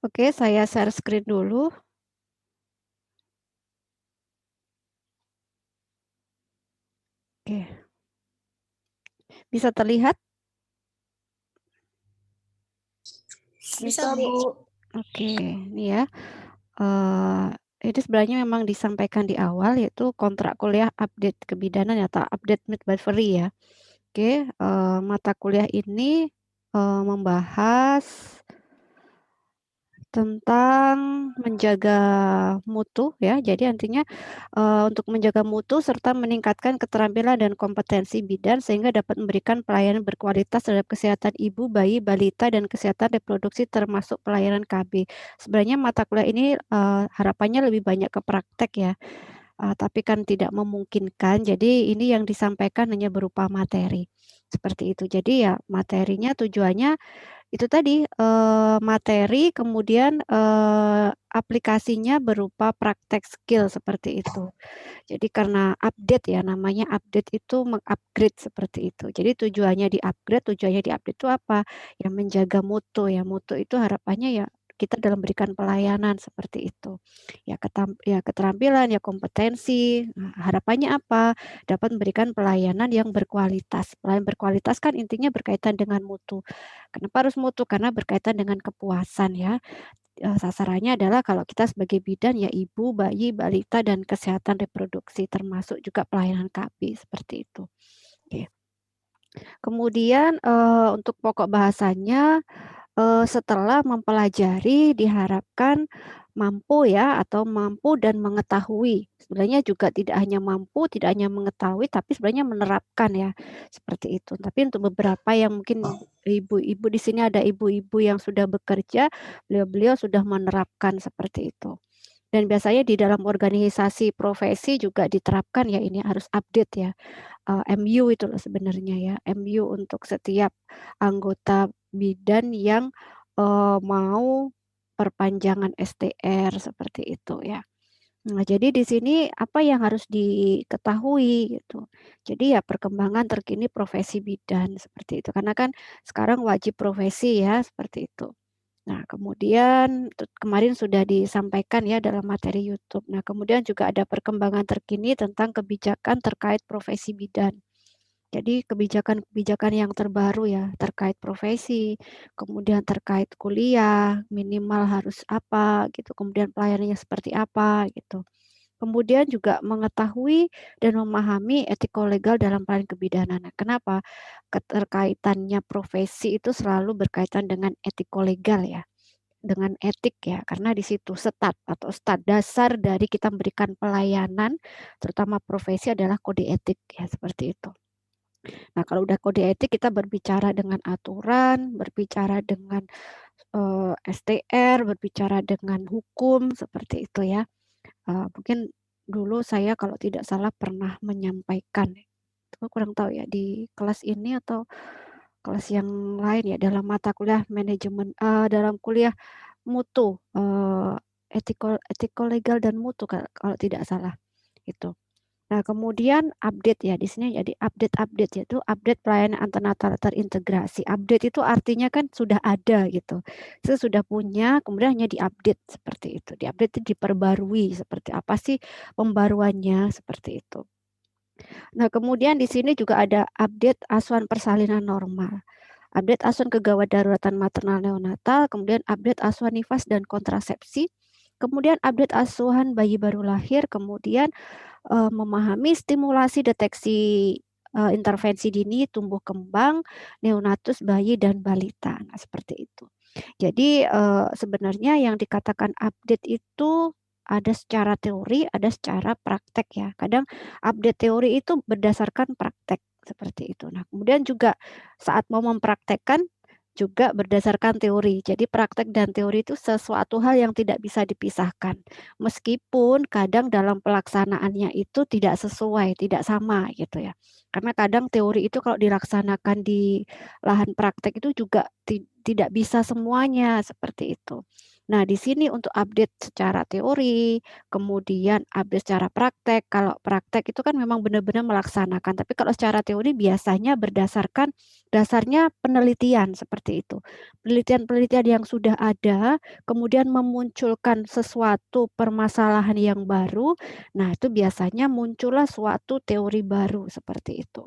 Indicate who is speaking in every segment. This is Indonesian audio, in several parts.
Speaker 1: Oke, saya share screen dulu. Oke. Bisa terlihat?
Speaker 2: Bisa, Bu.
Speaker 1: Oke, ini ya. Ini sebenarnya memang disampaikan di awal yaitu kontrak kuliah update kebidanan atau update midwifery ya. Oke, mata kuliah ini, membahas tentang menjaga mutu ya. Jadi artinya, untuk menjaga mutu serta meningkatkan keterampilan dan kompetensi bidan sehingga dapat memberikan pelayanan berkualitas terhadap kesehatan ibu, bayi, balita, dan kesehatan reproduksi termasuk pelayanan KB. Sebenarnya mata kuliah ini, harapannya lebih banyak ke praktek ya, tapi kan tidak memungkinkan, jadi ini yang disampaikan hanya berupa materi, seperti itu. Jadi ya materinya tujuannya itu tadi, materi kemudian, aplikasinya berupa praktek skill seperti itu. Jadi karena update ya, namanya update itu meng-upgrade seperti itu. Jadi tujuannya di-upgrade itu apa? Ya menjaga mutu ya, mutu itu harapannya ya kita dalam memberikan pelayanan seperti itu. Ya keterampilan, ya kompetensi, harapannya apa? Dapat memberikan pelayanan yang berkualitas. Pelayanan berkualitas kan intinya berkaitan dengan mutu. Kenapa harus mutu? Karena berkaitan dengan kepuasan ya. Sasarannya adalah kalau kita sebagai bidan ya ibu, bayi, balita, dan kesehatan reproduksi termasuk juga pelayanan KB seperti itu. Oke. Kemudian, untuk pokok bahasanya, setelah mempelajari diharapkan mampu ya atau mampu dan mengetahui. Sebenarnya juga tidak hanya mampu, tidak hanya mengetahui, tapi sebenarnya menerapkan ya, seperti itu. Tapi untuk beberapa yang mungkin ibu-ibu di sini ada ibu-ibu yang sudah bekerja, beliau-beliau sudah menerapkan seperti itu. Dan biasanya di dalam organisasi profesi juga diterapkan ya ini harus update ya, MU itu loh sebenarnya ya, MU untuk setiap anggota bidan yang, mau perpanjangan STR seperti itu ya. Nah, jadi di sini apa yang harus diketahui gitu. Jadi ya perkembangan terkini profesi bidan seperti itu, karena kan sekarang wajib profesi ya, seperti itu. Nah, kemudian kemarin sudah disampaikan ya dalam materi YouTube. Nah, kemudian juga ada perkembangan terkini tentang kebijakan terkait profesi bidan. Jadi kebijakan-kebijakan yang terbaru ya terkait profesi, kemudian terkait kuliah, minimal harus apa gitu, kemudian pelayanannya seperti apa gitu. Kemudian juga mengetahui dan memahami etiko-legal dalam pelayanan kebidanan. Nah, kenapa? Keterkaitannya profesi itu selalu berkaitan dengan etiko-legal ya, dengan etik ya, karena di situ stat dasar dari kita memberikan pelayanan, terutama profesi adalah kode etik ya, seperti itu. Nah, kalau udah kode etik kita berbicara dengan aturan, berbicara dengan, STR, berbicara dengan hukum, seperti itu ya. Mungkin dulu saya kalau tidak salah pernah menyampaikan, itu kurang tahu ya di kelas ini atau kelas yang lain ya dalam mata kuliah manajemen dalam kuliah mutu, etiko legal dan mutu kalau tidak salah, itu. Nah, kemudian update ya, di sini jadi update-update, yaitu update pelayanan antenatal terintegrasi. Update itu artinya kan sudah ada gitu. Itu sudah punya, kemudian hanya diupdate seperti itu. Diupdate itu diperbarui, seperti apa sih pembaruannya, seperti itu. Nah, kemudian di sini juga ada update asuhan persalinan normal. Update asuhan kegawat daruratan maternal neonatal, kemudian update asuhan nifas dan kontrasepsi, kemudian update asuhan bayi baru lahir, kemudian memahami stimulasi deteksi, intervensi dini tumbuh kembang, neonatus, bayi, dan balita. Nah, seperti itu. Jadi, sebenarnya yang dikatakan update itu ada secara teori, ada secara praktek ya. Kadang update teori itu berdasarkan praktek, seperti itu. Nah, kemudian juga saat mau mempraktekkan juga berdasarkan teori. Jadi praktek dan teori itu sesuatu hal yang tidak bisa dipisahkan. Meskipun kadang dalam pelaksanaannya itu tidak sesuai, tidak sama gitu ya. Karena kadang teori itu kalau dilaksanakan di lahan praktek itu juga tidak bisa semuanya seperti itu. Nah, di sini untuk update secara teori, kemudian update secara praktek. Kalau praktek itu kan memang benar-benar melaksanakan, tapi kalau secara teori biasanya berdasarkan dasarnya penelitian seperti itu. Penelitian-penelitian yang sudah ada, kemudian memunculkan sesuatu permasalahan yang baru, nah itu biasanya muncullah suatu teori baru seperti itu.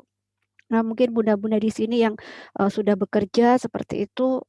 Speaker 1: Nah, mungkin bunda-bunda di sini yang sudah bekerja seperti itu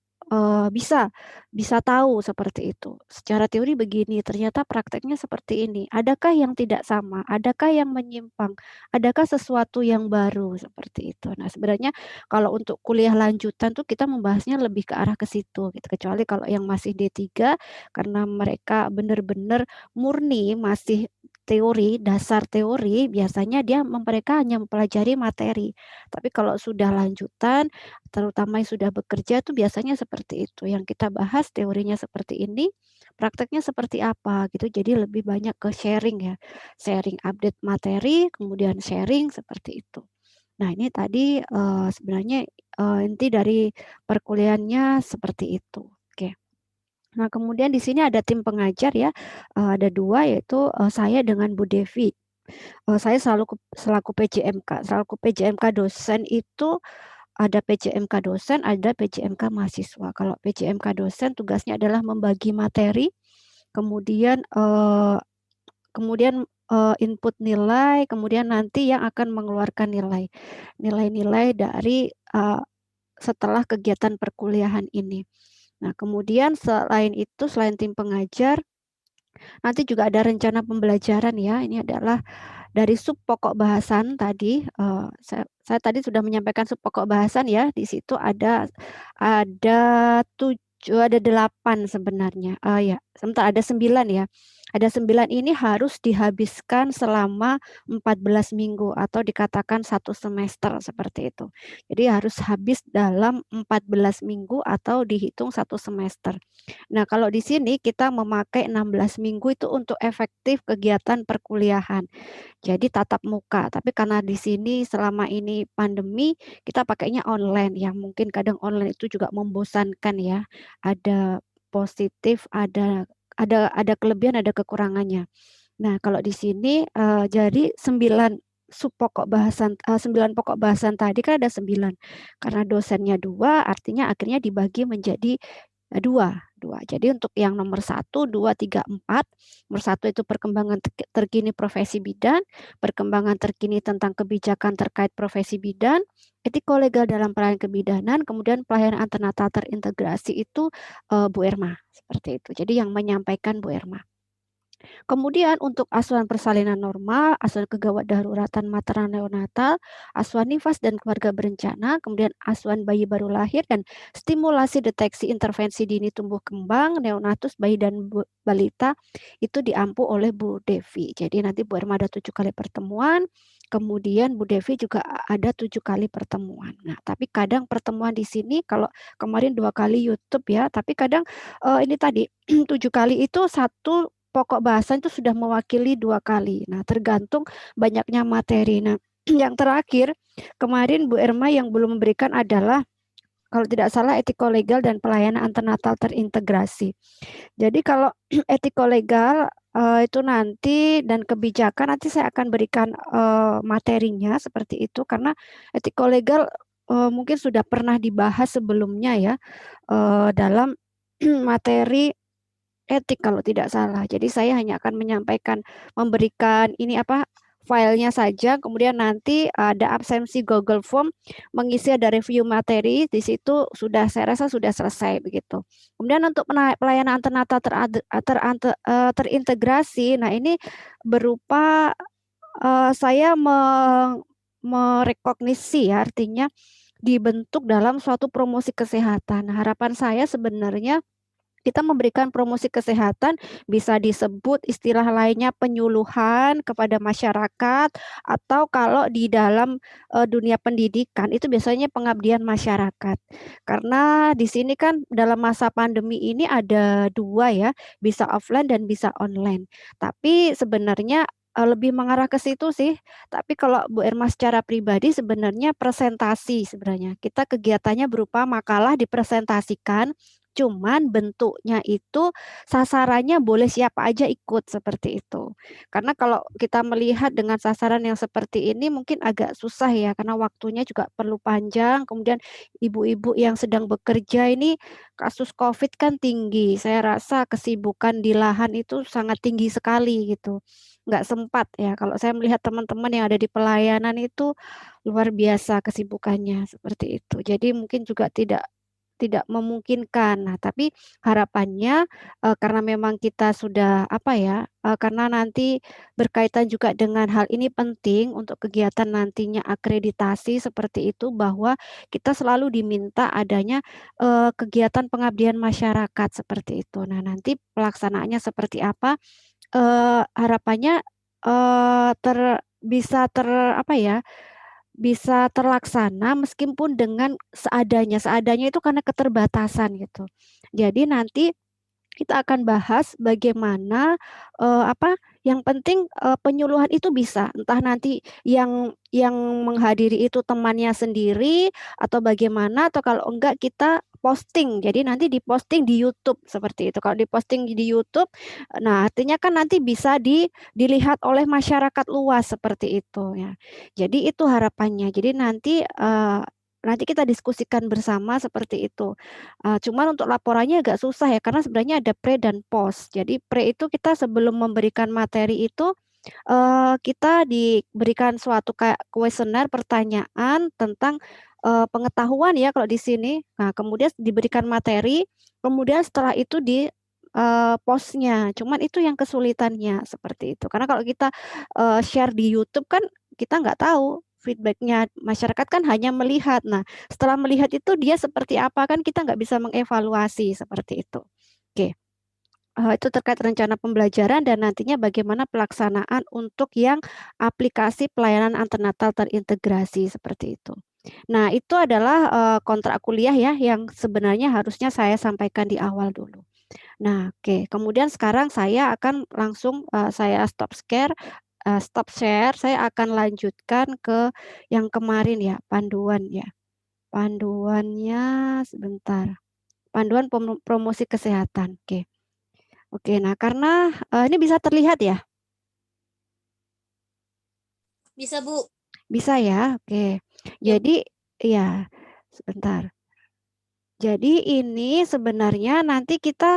Speaker 1: bisa bisa tahu seperti itu. Secara teori begini, ternyata prakteknya seperti ini. Adakah yang tidak sama? Adakah yang menyimpang? Adakah sesuatu yang baru seperti itu? Nah, sebenarnya kalau untuk kuliah lanjutan tuh kita membahasnya lebih ke arah ke situ gitu. Kecuali kalau yang masih D3 karena mereka benar-benar murni masih teori, dasar teori, biasanya mereka hanya mempelajari materi. Tapi kalau sudah lanjutan, terutama yang sudah bekerja itu biasanya seperti itu. Yang kita bahas teorinya seperti ini, prakteknya seperti apa gitu. Jadi lebih banyak ke sharing ya. Sharing update materi, kemudian sharing seperti itu. Nah, ini tadi sebenarnya inti dari perkuliahannya seperti itu. Oke. Nah, kemudian di sini ada tim pengajar ya. Ada dua yaitu saya dengan Bu Devi. Saya selaku PJMK. Selaku PJMK dosen itu ada PJMK dosen, ada PJMK mahasiswa. Kalau PJMK dosen tugasnya adalah membagi materi, kemudian input nilai, kemudian nanti yang akan mengeluarkan nilai-nilai dari setelah kegiatan perkuliahan ini. Nah, kemudian selain tim pengajar, nanti juga ada rencana pembelajaran ya. Ini adalah dari sub pokok bahasan tadi, saya tadi sudah menyampaikan sub pokok bahasan ya. Di situ ada 8 sebenarnya. Ya, sebentar ada 9 ya. Ada 9 ini harus dihabiskan selama 14 minggu atau dikatakan 1 semester seperti itu. Jadi harus habis dalam 14 minggu atau dihitung 1 semester. Nah, kalau di sini kita memakai 16 minggu itu untuk efektif kegiatan perkuliahan. Jadi tatap muka, tapi karena di sini selama ini pandemi, kita pakainya online yang mungkin kadang online itu juga membosankan ya. Ada positif, ada kelebihan, ada kekurangannya. Nah, kalau di sini jadi 9 pokok bahasan tadi kan ada 9. Karena dosennya 2, artinya akhirnya dibagi menjadi dua. Jadi untuk yang nomor 1, 2, 3, 4, nomor 1 itu perkembangan terkini profesi bidan, perkembangan terkini tentang kebijakan terkait profesi bidan, etiko-legal dalam pelayanan kebidanan, kemudian pelayanan antenatal terintegrasi itu Bu Erma, seperti itu. Jadi yang menyampaikan Bu Erma. Kemudian untuk asuhan persalinan normal, asuhan kegawat daruratan maternal neonatal, asuhan nifas dan keluarga berencana, kemudian asuhan bayi baru lahir dan stimulasi deteksi intervensi dini tumbuh kembang, neonatus, bayi dan balita itu diampu oleh Bu Devi. Jadi nanti Bu Erma ada 7 kali pertemuan, kemudian Bu Devi juga ada 7 kali pertemuan. Nah, tapi kadang pertemuan di sini kalau kemarin 2 kali YouTube ya, tapi kadang ini tadi 7 kali itu satu pokok bahasan itu sudah mewakili 2 kali. Nah, tergantung banyaknya materi. Nah, yang terakhir, kemarin Bu Erma yang belum memberikan adalah kalau tidak salah etiko-legal dan pelayanan antenatal terintegrasi. Jadi kalau etiko-legal itu nanti dan kebijakan nanti saya akan berikan materinya seperti itu karena etiko-legal mungkin sudah pernah dibahas sebelumnya ya dalam materi etik kalau tidak salah. Jadi saya hanya akan memberikan ini filenya saja, kemudian nanti ada absensi Google Form, mengisi ada review materi, di situ saya rasa sudah selesai begitu. Kemudian untuk pelayanan antenatal terintegrasi, nah ini berupa saya merekognisi ya, artinya dibentuk dalam suatu promosi kesehatan. Nah, harapan saya sebenarnya kita memberikan promosi kesehatan, bisa disebut istilah lainnya penyuluhan kepada masyarakat, atau kalau di dalam dunia pendidikan itu biasanya pengabdian masyarakat. Karena di sini kan dalam masa pandemi ini ada 2 ya, bisa offline dan bisa online. Tapi sebenarnya lebih mengarah ke situ sih. Tapi kalau Bu Erma secara pribadi sebenarnya presentasi sebenarnya. Kita kegiatannya berupa makalah dipresentasikan. Cuman bentuknya itu sasarannya boleh siapa aja ikut seperti itu. Karena kalau kita melihat dengan sasaran yang seperti ini mungkin agak susah ya karena waktunya juga perlu panjang. Kemudian ibu-ibu yang sedang bekerja ini kasus COVID kan tinggi. Saya rasa kesibukan di lahan itu sangat tinggi sekali gitu. Nggak sempat ya. Kalau saya melihat teman-teman yang ada di pelayanan itu luar biasa kesibukannya seperti itu. Jadi mungkin juga tidak tidak memungkinkan. Nah, tapi harapannya karena memang kita sudah apa ya, karena nanti berkaitan juga dengan hal ini penting untuk kegiatan nantinya akreditasi seperti itu bahwa kita selalu diminta adanya kegiatan pengabdian masyarakat seperti itu. Nah, nanti pelaksanaannya seperti apa? Harapannya bisa apa ya? Bisa terlaksana meskipun dengan seadanya. Seadanya itu karena keterbatasan gitu. Jadi nanti kita akan bahas bagaimana apa yang penting penyuluhan itu bisa entah nanti yang menghadiri itu temannya sendiri atau bagaimana atau kalau enggak kita posting. Jadi nanti diposting di YouTube seperti itu. Kalau diposting di YouTube, nah artinya kan nanti bisa dilihat oleh masyarakat luas seperti itu ya. Jadi itu harapannya. Jadi nanti kita diskusikan bersama seperti itu. Cuman untuk laporannya agak susah ya karena sebenarnya ada pre dan post. Jadi pre itu kita sebelum memberikan materi itu kita diberikan suatu kayak kuesioner pertanyaan tentang pengetahuan ya kalau di sini. Nah, kemudian diberikan materi, kemudian setelah itu di postnya. Cuman itu yang kesulitannya seperti itu. Karena kalau kita share di YouTube kan kita nggak tahu feedbacknya masyarakat kan hanya melihat. Nah, setelah melihat itu dia seperti apa kan kita nggak bisa mengevaluasi seperti itu. Oke. Itu terkait rencana pembelajaran dan nantinya bagaimana pelaksanaan untuk yang aplikasi pelayanan antenatal terintegrasi seperti itu. Nah, itu adalah kontrak kuliah ya yang sebenarnya harusnya saya sampaikan di awal dulu. Nah, oke. Kemudian sekarang saya akan langsung saya stop share, saya akan lanjutkan ke yang kemarin ya, panduan ya. Panduannya sebentar. Panduan promosi kesehatan. Oke. Oke, nah karena ini bisa terlihat ya?
Speaker 2: Bisa, Bu.
Speaker 1: Bisa ya? Oke.
Speaker 2: Ya,
Speaker 1: Jadi ya, sebentar. Jadi ini sebenarnya nanti kita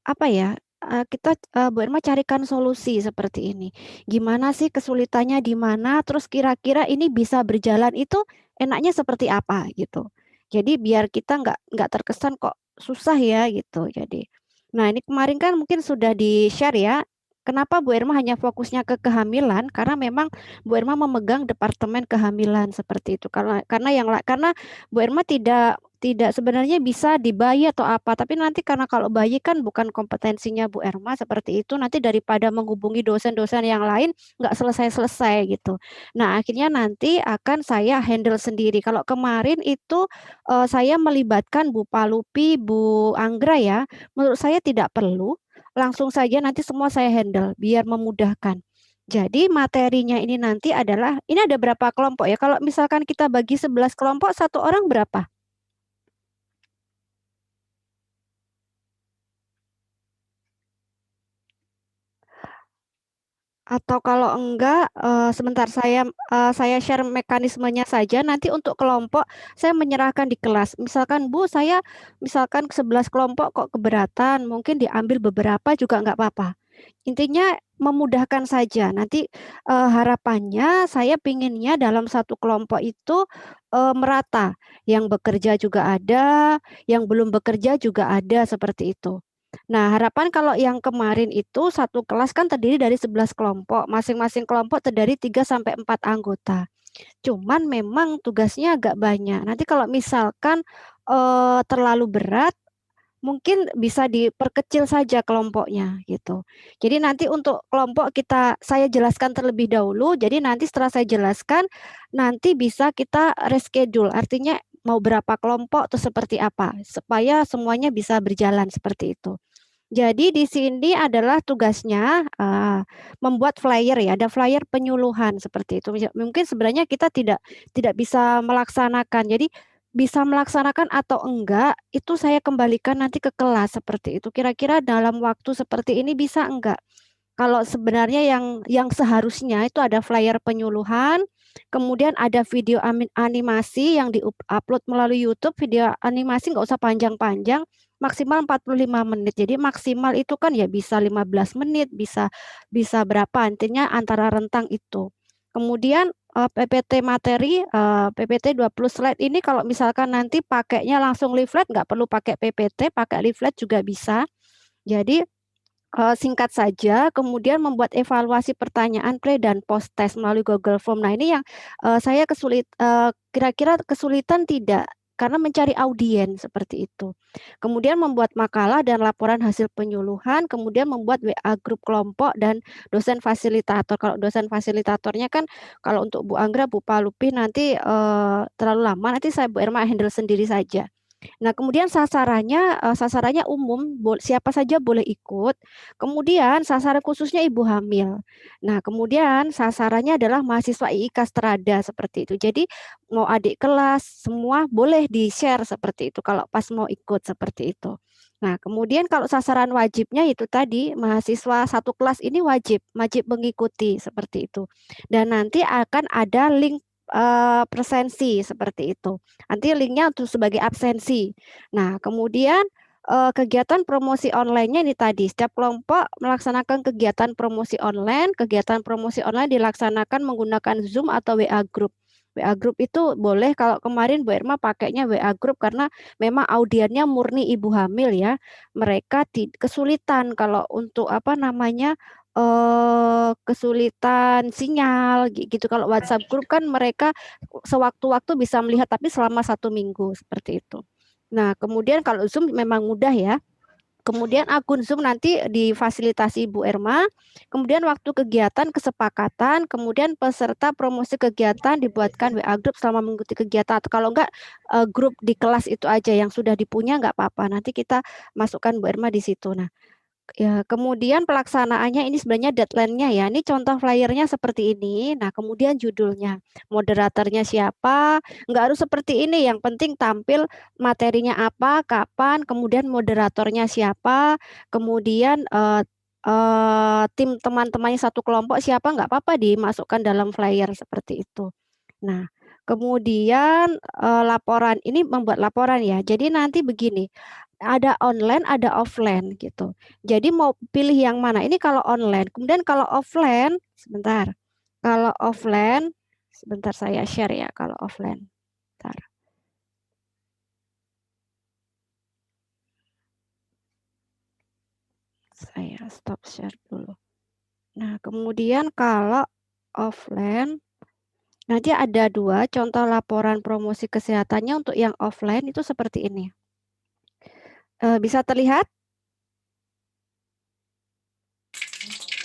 Speaker 1: apa ya? Kita Bu Irma carikan solusi seperti ini. Gimana sih kesulitannya di mana? Terus kira-kira ini bisa berjalan itu enaknya seperti apa gitu. Jadi biar kita nggak terkesan kok susah ya gitu. Jadi, nah ini kemarin kan mungkin sudah di share ya. Kenapa Bu Irma hanya fokusnya ke kehamilan? Karena memang Bu Irma memegang departemen kehamilan seperti itu. Karena Bu Irma tidak sebenarnya bisa di bayi atau apa, tapi nanti karena kalau bayi kan bukan kompetensinya Bu Erma seperti itu, nanti daripada menghubungi dosen-dosen yang lain nggak selesai-selesai gitu. Nah, akhirnya nanti akan saya handle sendiri. Kalau kemarin itu saya melibatkan Bu Palupi, Bu Anggra ya, menurut saya tidak perlu, langsung saja nanti semua saya handle biar memudahkan. Jadi materinya ini nanti adalah, ini ada berapa kelompok ya? Kalau misalkan kita bagi 11 kelompok, satu orang berapa? Atau kalau enggak, sebentar saya share mekanismenya saja. Nanti untuk kelompok saya menyerahkan di kelas. Misalkan Bu, saya misalkan 11 kelompok kok keberatan, mungkin diambil beberapa juga enggak apa-apa. Intinya memudahkan saja. Nanti harapannya saya pinginnya dalam satu kelompok itu merata. Yang bekerja juga ada, yang belum bekerja juga ada seperti itu. Nah, harapan kalau yang kemarin itu satu kelas kan terdiri dari 11 kelompok. Masing-masing kelompok terdiri 3 sampai 4 anggota. Cuman memang tugasnya agak banyak. Nanti kalau misalkan terlalu berat, mungkin bisa diperkecil saja kelompoknya gitu. Jadi nanti untuk kelompok saya jelaskan terlebih dahulu. Jadi nanti setelah saya jelaskan, nanti bisa kita reschedule. Artinya mau berapa kelompok atau seperti apa supaya semuanya bisa berjalan seperti itu. Jadi di sini adalah tugasnya membuat flyer ya, ada flyer penyuluhan seperti itu. Mungkin sebenarnya kita tidak bisa melaksanakan. Jadi bisa melaksanakan atau enggak, itu saya kembalikan nanti ke kelas seperti itu. Kira-kira dalam waktu seperti ini bisa enggak? Kalau sebenarnya yang seharusnya itu ada flyer penyuluhan, kemudian ada video animasi yang diupload melalui YouTube, video animasi nggak usah panjang-panjang, maksimal 45 menit. Jadi maksimal itu kan ya bisa 15 menit, bisa bisa berapa, intinya antara rentang itu. Kemudian PPT materi, PPT 20 slide ini kalau misalkan nanti pakainya langsung leaflet, nggak perlu pakai PPT, pakai leaflet juga bisa. Jadi singkat saja, kemudian membuat evaluasi pertanyaan pre dan post test melalui Google Form. Nah, ini yang saya kira-kira kesulitan tidak? Karena mencari audiens seperti itu. Kemudian membuat makalah dan laporan hasil penyuluhan, kemudian membuat WA grup kelompok dan dosen fasilitator. Kalau dosen fasilitatornya kan kalau untuk Bu Anggra, Bu Palupi nanti terlalu lama, nanti saya Bu Irma handle sendiri saja. Nah, kemudian sasarannya umum, siapa saja boleh ikut. Kemudian sasaran khususnya ibu hamil. Nah, kemudian sasarannya adalah mahasiswa IIK Strada seperti itu. Jadi mau adik kelas semua boleh di-share seperti itu kalau pas mau ikut seperti itu. Nah, kemudian kalau sasaran wajibnya itu tadi mahasiswa satu kelas ini wajib mengikuti seperti itu. Dan nanti akan ada link presensi seperti itu. Nanti linknya untuk sebagai absensi. Nah, kemudian kegiatan promosi online-nya ini tadi, setiap kelompok melaksanakan kegiatan promosi online. Kegiatan promosi online dilaksanakan menggunakan Zoom atau WA Group. WA Group itu boleh, kalau kemarin Bu Irma pakainya WA Group karena memang audiennya murni ibu hamil ya. Mereka kesulitan kalau untuk apa namanya kesulitan sinyal gitu. Kalau WhatsApp Group kan mereka sewaktu-waktu bisa melihat, tapi selama 1 minggu seperti itu. Nah, kemudian kalau Zoom memang mudah ya. Kemudian akun Zoom nanti difasilitasi Bu Erma. Kemudian waktu kegiatan kesepakatan, kemudian peserta promosi kegiatan dibuatkan WA group selama mengikuti kegiatan. Atau kalau enggak grup di kelas itu aja yang sudah dipunya enggak apa-apa. Nanti kita masukkan Bu Erma di situ. Nah, ya, kemudian pelaksanaannya ini sebenarnya deadline-nya ya. Ini contoh flyernya seperti ini. Nah, kemudian judulnya, moderatornya siapa, nggak harus seperti ini. Yang penting tampil materinya apa, kapan, kemudian moderatornya siapa, kemudian tim teman-temannya satu kelompok siapa, nggak apa-apa dimasukkan dalam flyer seperti itu. Nah, kemudian laporan, ini membuat laporan ya. Jadi nanti begini, ada online, ada offline gitu. Jadi mau pilih yang mana? Ini kalau online. Kemudian kalau offline, sebentar. Kalau offline, sebentar saya share ya kalau offline. Bentar. Saya stop share dulu. Nah, kemudian kalau offline, nanti ada 2 contoh laporan promosi kesehatannya untuk yang offline itu seperti ini. Bisa terlihat?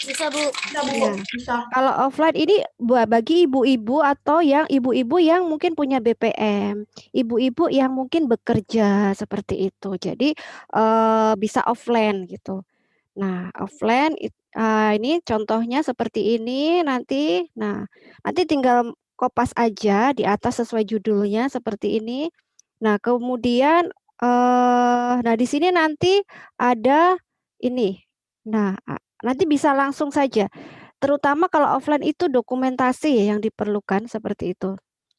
Speaker 2: Bisa, Bu.
Speaker 3: Bisa, Bu.
Speaker 1: Ya.
Speaker 3: Bisa.
Speaker 1: Kalau offline ini bagi ibu-ibu atau yang ibu-ibu yang mungkin punya BPM, ibu-ibu yang mungkin bekerja seperti itu. Jadi bisa offline gitu. Nah, offline ini contohnya seperti ini nanti. Nah, nanti tinggal kopas aja di atas sesuai judulnya seperti ini. Nah, kemudian nah di sini nanti ada ini. Nah, nanti bisa langsung saja. Terutama kalau offline itu dokumentasi yang diperlukan seperti itu.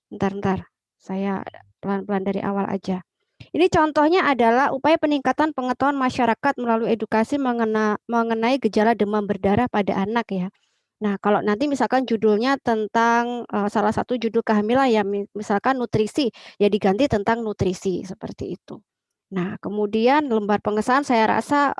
Speaker 1: Bentar, saya pelan-pelan dari awal aja. Ini contohnya adalah upaya peningkatan pengetahuan masyarakat melalui edukasi mengenai gejala demam berdarah pada anak ya. Nah, kalau nanti misalkan judulnya tentang salah satu judul kehamilan ya, misalkan nutrisi, ya diganti tentang nutrisi seperti itu. Nah, kemudian lembar pengesahan saya rasa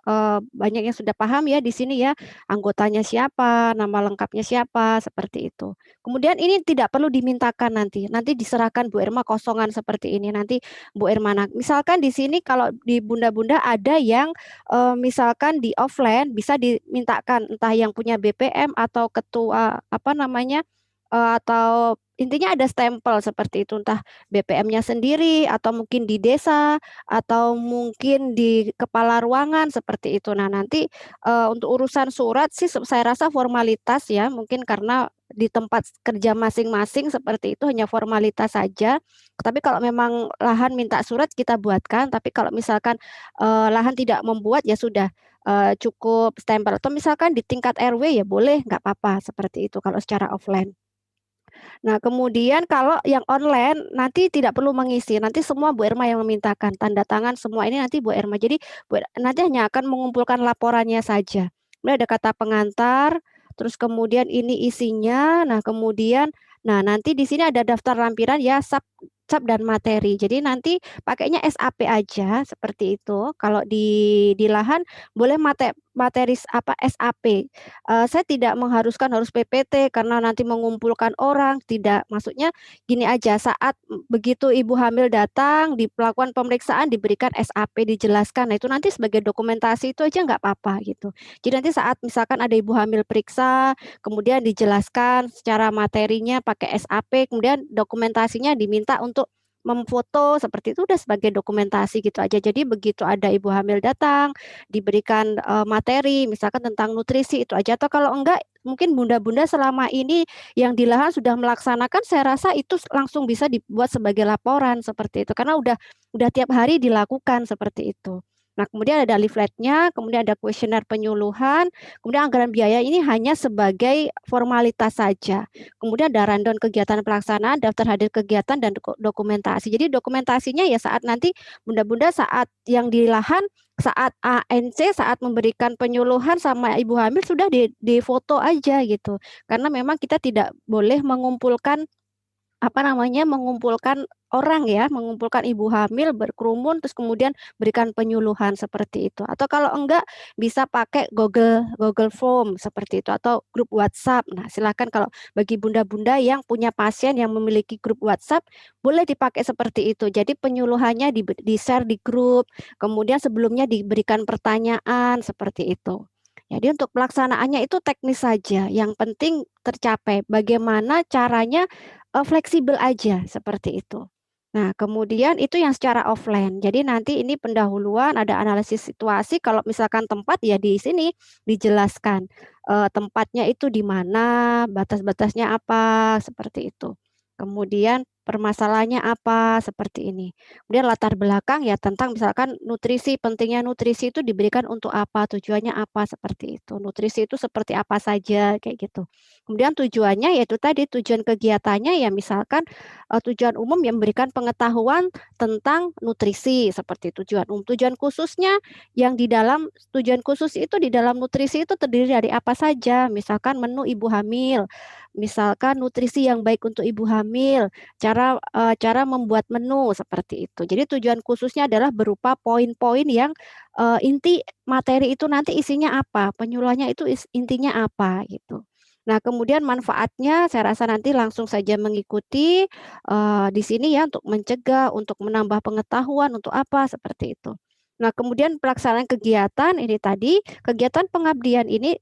Speaker 1: banyak yang sudah paham ya di sini ya, anggotanya siapa, nama lengkapnya siapa, seperti itu. Kemudian ini tidak perlu dimintakan nanti diserahkan Bu Irma kosongan seperti ini, nanti Bu Irma. Nah, misalkan di sini kalau di bunda-bunda ada yang misalkan di offline bisa dimintakan entah yang punya BPM atau ketua apa namanya atau intinya ada stempel seperti itu, entah BPM-nya sendiri atau mungkin di desa atau mungkin di kepala ruangan seperti itu. Nah, nanti untuk urusan surat sih saya rasa formalitas ya, mungkin karena di tempat kerja masing-masing seperti itu hanya formalitas saja. Tapi kalau memang lahan minta surat kita buatkan, tapi kalau misalkan lahan tidak membuat ya sudah cukup stempel atau misalkan di tingkat RW ya boleh nggak apa-apa seperti itu kalau secara offline. Nah, kemudian kalau yang online nanti tidak perlu mengisi, nanti semua Bu Erma yang memintakan tanda tangan semua ini nanti Bu Erma. Jadi nanti hanya akan mengumpulkan laporannya saja. Kemudian ada kata pengantar, terus kemudian ini isinya. Nah nanti di sini ada daftar lampiran ya sub dan materi. Jadi nanti pakainya SAP aja seperti itu. Kalau di lahan boleh materi apa SAP. Saya tidak mengharuskan harus PPT karena nanti mengumpulkan orang, tidak. Maksudnya gini aja, saat begitu ibu hamil datang, dilakukan pemeriksaan, diberikan SAP, dijelaskan. Nah itu nanti sebagai dokumentasi itu aja nggak apa-apa gitu. Jadi nanti saat misalkan ada ibu hamil periksa, kemudian dijelaskan secara materinya pakai SAP, kemudian dokumentasinya diminta untuk memfoto seperti itu udah sebagai dokumentasi gitu aja. Jadi begitu ada ibu hamil datang, diberikan materi misalkan tentang nutrisi itu aja atau kalau enggak mungkin bunda-bunda selama ini yang di lahan sudah melaksanakan saya rasa itu langsung bisa dibuat sebagai laporan seperti itu karena udah tiap hari dilakukan seperti itu. Nah, kemudian ada leafletnya, kemudian ada kuesioner penyuluhan, kemudian anggaran biaya ini hanya sebagai formalitas saja. Kemudian ada rundown kegiatan pelaksanaan, daftar hadir kegiatan, dan dokumentasi. Jadi dokumentasinya ya saat nanti bunda-bunda saat yang di lahan saat ANC saat memberikan penyuluhan sama ibu hamil sudah di foto aja gitu. Karena memang kita tidak boleh mengumpulkan apa namanya mengumpulkan orang ya, mengumpulkan ibu hamil berkerumun terus kemudian berikan penyuluhan seperti itu. Atau kalau enggak bisa pakai Google Form seperti itu atau grup WhatsApp. Nah, silakan kalau bagi bunda-bunda yang punya pasien yang memiliki grup WhatsApp boleh dipakai seperti itu. Jadi penyuluhannya di-share di grup, kemudian sebelumnya diberikan pertanyaan seperti itu. Jadi untuk pelaksanaannya itu teknis saja, yang penting tercapai. Bagaimana caranya fleksibel aja seperti itu. Nah, kemudian itu yang secara offline. Jadi nanti ini pendahuluan ada analisis situasi. Kalau misalkan tempat ya di sini dijelaskan tempatnya itu di mana, batas-batasnya apa, seperti itu. Kemudian permasalahannya apa, seperti ini. Kemudian latar belakang ya tentang misalkan nutrisi, pentingnya nutrisi itu diberikan untuk apa, tujuannya apa, seperti itu. Nutrisi itu seperti apa saja, kayak gitu. Kemudian tujuannya yaitu tadi tujuan kegiatannya ya misalkan tujuan umum yang memberikan pengetahuan tentang nutrisi seperti tujuan umum. Tujuan khususnya yang di dalam tujuan khusus itu di dalam nutrisi itu terdiri dari apa saja? Misalkan menu ibu hamil, misalkan nutrisi yang baik untuk ibu hamil, cara membuat menu seperti itu. Jadi tujuan khususnya adalah berupa poin-poin yang inti materi itu nanti isinya apa, penyuluhannya itu intinya apa gitu. Nah, kemudian manfaatnya saya rasa nanti langsung saja mengikuti di sini ya untuk mencegah, untuk menambah pengetahuan, untuk apa seperti itu. Nah, kemudian pelaksanaan kegiatan ini tadi, kegiatan pengabdian ini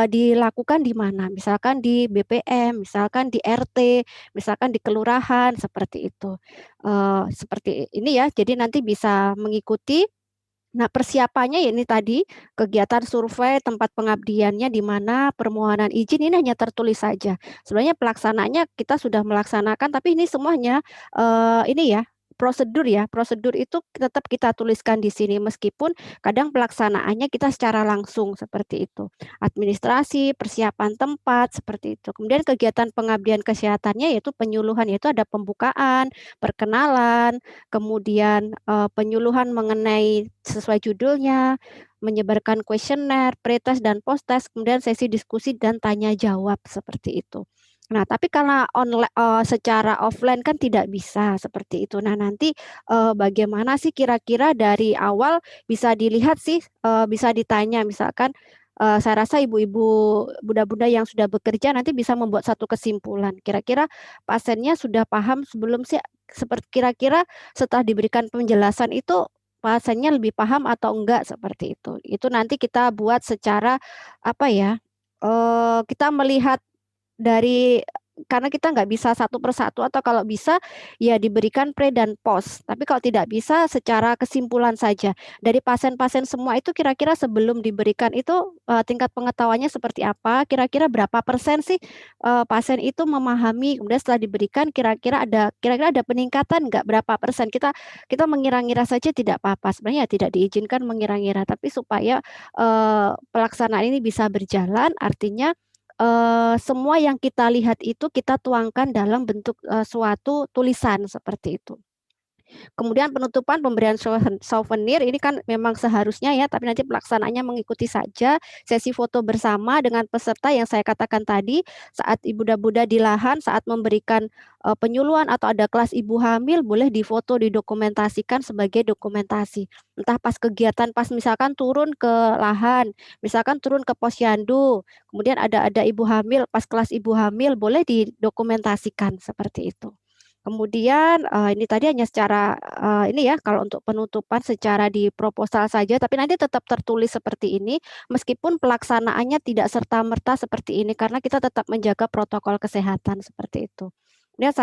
Speaker 1: dilakukan di mana? Misalkan di BPM, misalkan di RT, misalkan di kelurahan seperti itu. Seperti ini ya. Jadi nanti bisa mengikuti. Nah, persiapannya ya ini tadi, kegiatan survei tempat pengabdiannya di mana, permohonan izin ini hanya tertulis saja. Sebenarnya pelaksanaannya kita sudah melaksanakan, tapi ini semuanya ini ya, prosedur itu tetap kita tuliskan di sini meskipun kadang pelaksanaannya kita secara langsung seperti itu. Administrasi, persiapan tempat seperti itu. Kemudian kegiatan pengabdian kesehatannya yaitu penyuluhan, yaitu ada pembukaan, perkenalan, kemudian penyuluhan mengenai sesuai judulnya, menyebarkan kuesioner, pretest dan post-test, kemudian sesi diskusi dan tanya jawab seperti itu. Nah, tapi karena online secara offline kan tidak bisa seperti itu. Nah, nanti bagaimana sih kira-kira dari awal bisa dilihat sih bisa ditanya misalkan saya rasa ibu-ibu bunda-bunda yang sudah bekerja nanti bisa membuat satu kesimpulan. Kira-kira pasiennya sudah paham sebelum sih seperti kira-kira setelah diberikan penjelasan itu pasiennya lebih paham atau enggak seperti itu. Itu nanti kita buat secara apa ya? Kita melihat dari karena kita nggak bisa satu persatu, atau kalau bisa ya diberikan pre dan post. Tapi kalau tidak bisa, secara kesimpulan saja. Dari pasien-pasien semua itu kira-kira sebelum diberikan itu tingkat pengetahuannya seperti apa? Kira-kira berapa persen sih pasien itu memahami? Kemudian setelah diberikan kira-kira ada peningkatan nggak, berapa persen? Kita mengira-ngira saja tidak apa-apa. Sebenarnya tidak diizinkan mengira-ngira, tapi supaya pelaksanaan ini bisa berjalan, artinya semua yang kita lihat itu kita tuangkan dalam bentuk suatu tulisan seperti itu. Kemudian penutupan pemberian souvenir ini kan memang seharusnya ya, tapi nanti pelaksanaannya mengikuti saja sesi foto bersama dengan peserta yang saya katakan tadi, saat ibu dan Buddha di lahan, saat memberikan penyuluhan atau ada kelas ibu hamil, boleh difoto, didokumentasikan sebagai dokumentasi. Entah pas kegiatan, pas misalkan turun ke lahan, misalkan turun ke posyandu, kemudian ada ibu hamil, pas kelas ibu hamil, boleh didokumentasikan seperti itu. Kemudian ini tadi hanya secara ini ya, kalau untuk penutupan secara di proposal saja, tapi nanti tetap tertulis seperti ini, meskipun pelaksanaannya tidak serta-merta seperti ini, karena kita tetap menjaga protokol kesehatan seperti itu. Kemudian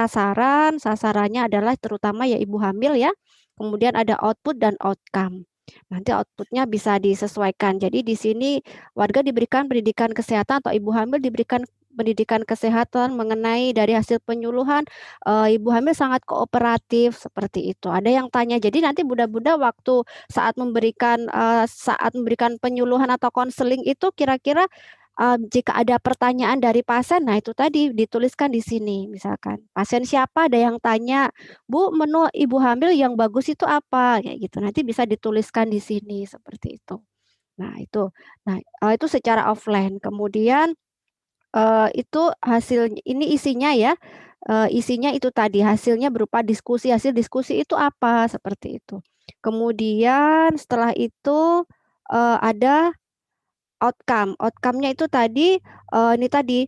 Speaker 1: sasarannya adalah terutama ya ibu hamil ya, kemudian ada output dan outcome. Nanti outputnya bisa disesuaikan. Jadi di sini warga diberikan pendidikan kesehatan atau ibu hamil diberikan pendidikan kesehatan mengenai dari hasil penyuluhan. Ibu hamil sangat kooperatif seperti itu. Ada yang tanya, jadi nanti Bunda-Bunda waktu saat memberikan penyuluhan atau konseling itu kira-kira jika ada pertanyaan dari pasien, nah itu tadi dituliskan di sini. Misalkan pasien siapa, ada yang tanya, Bu, menu ibu hamil yang bagus itu apa? Kayak gitu. Nanti bisa dituliskan di sini seperti itu. Nah, itu. Nah, itu secara offline. Kemudian itu ini isinya ya, isinya itu tadi, hasilnya berupa diskusi, hasil diskusi itu apa, seperti itu. Kemudian setelah itu ada outcome. Outcome-nya itu tadi, ini tadi,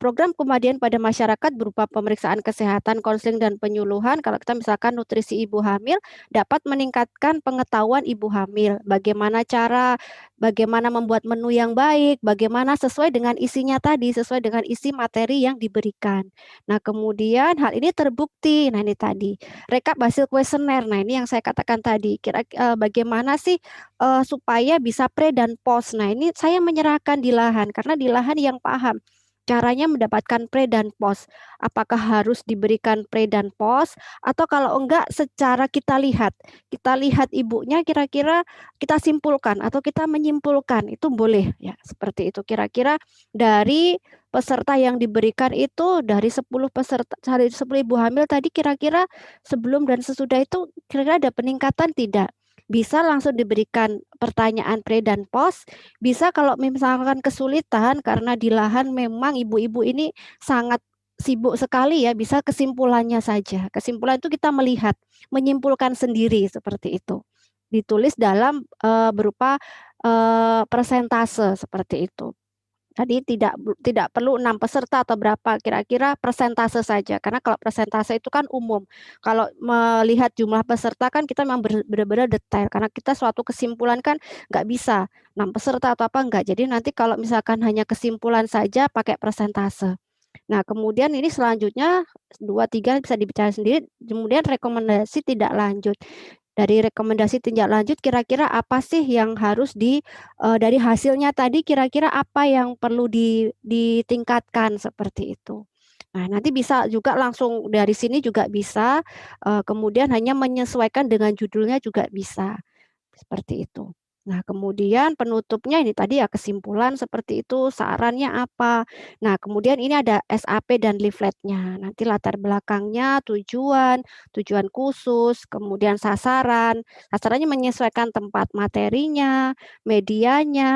Speaker 1: program kemadian pada masyarakat berupa pemeriksaan kesehatan, konseling, dan penyuluhan. Kalau kita misalkan nutrisi ibu hamil, dapat meningkatkan pengetahuan ibu hamil. Bagaimana membuat menu yang baik, bagaimana sesuai dengan isinya tadi, sesuai dengan isi materi yang diberikan. Nah, kemudian hal ini terbukti. Nah, ini tadi, rekap hasil kuesioner. Nah, ini yang saya katakan tadi. Bagaimana sih supaya bisa pre dan post. Nah, ini saya menyerahkan di lahan karena di lahan yang paham caranya mendapatkan pre dan post. Apakah harus diberikan pre dan post atau kalau enggak secara kita lihat ibunya kira-kira kita simpulkan atau kita menyimpulkan itu boleh ya seperti itu. Kira-kira dari peserta yang diberikan itu dari 10 peserta, dari 10 ibu hamil tadi kira-kira sebelum dan sesudah itu kira-kira ada peningkatan tidak? Bisa langsung diberikan pertanyaan pre dan post, bisa kalau misalkan kesulitan karena di lahan memang ibu-ibu ini sangat sibuk sekali ya, bisa kesimpulannya saja. Kesimpulan itu kita melihat, menyimpulkan sendiri seperti itu. Ditulis dalam berupa persentase seperti itu. Tadi tidak perlu 6 peserta atau berapa, kira-kira persentase saja. Karena kalau persentase itu kan umum. Kalau melihat jumlah peserta kan kita memang benar-benar detail. Karena kita suatu kesimpulan kan nggak bisa 6 peserta atau apa enggak. Jadi nanti kalau misalkan hanya kesimpulan saja pakai persentase. Nah, kemudian ini selanjutnya 2, 3 bisa dibicara sendiri. Kemudian rekomendasi tidak lanjut. Dari rekomendasi tindak lanjut kira-kira apa sih yang harus dari hasilnya tadi kira-kira apa yang perlu ditingkatkan seperti itu. Nah, nanti bisa juga langsung dari sini juga bisa, kemudian hanya menyesuaikan dengan judulnya juga bisa. Seperti itu. Nah, kemudian penutupnya ini tadi ya kesimpulan seperti itu, sarannya apa. Nah, kemudian ini ada SAP dan leafletnya. Nanti latar belakangnya, tujuan khusus, kemudian sasaran. Sasarannya menyesuaikan tempat materinya, medianya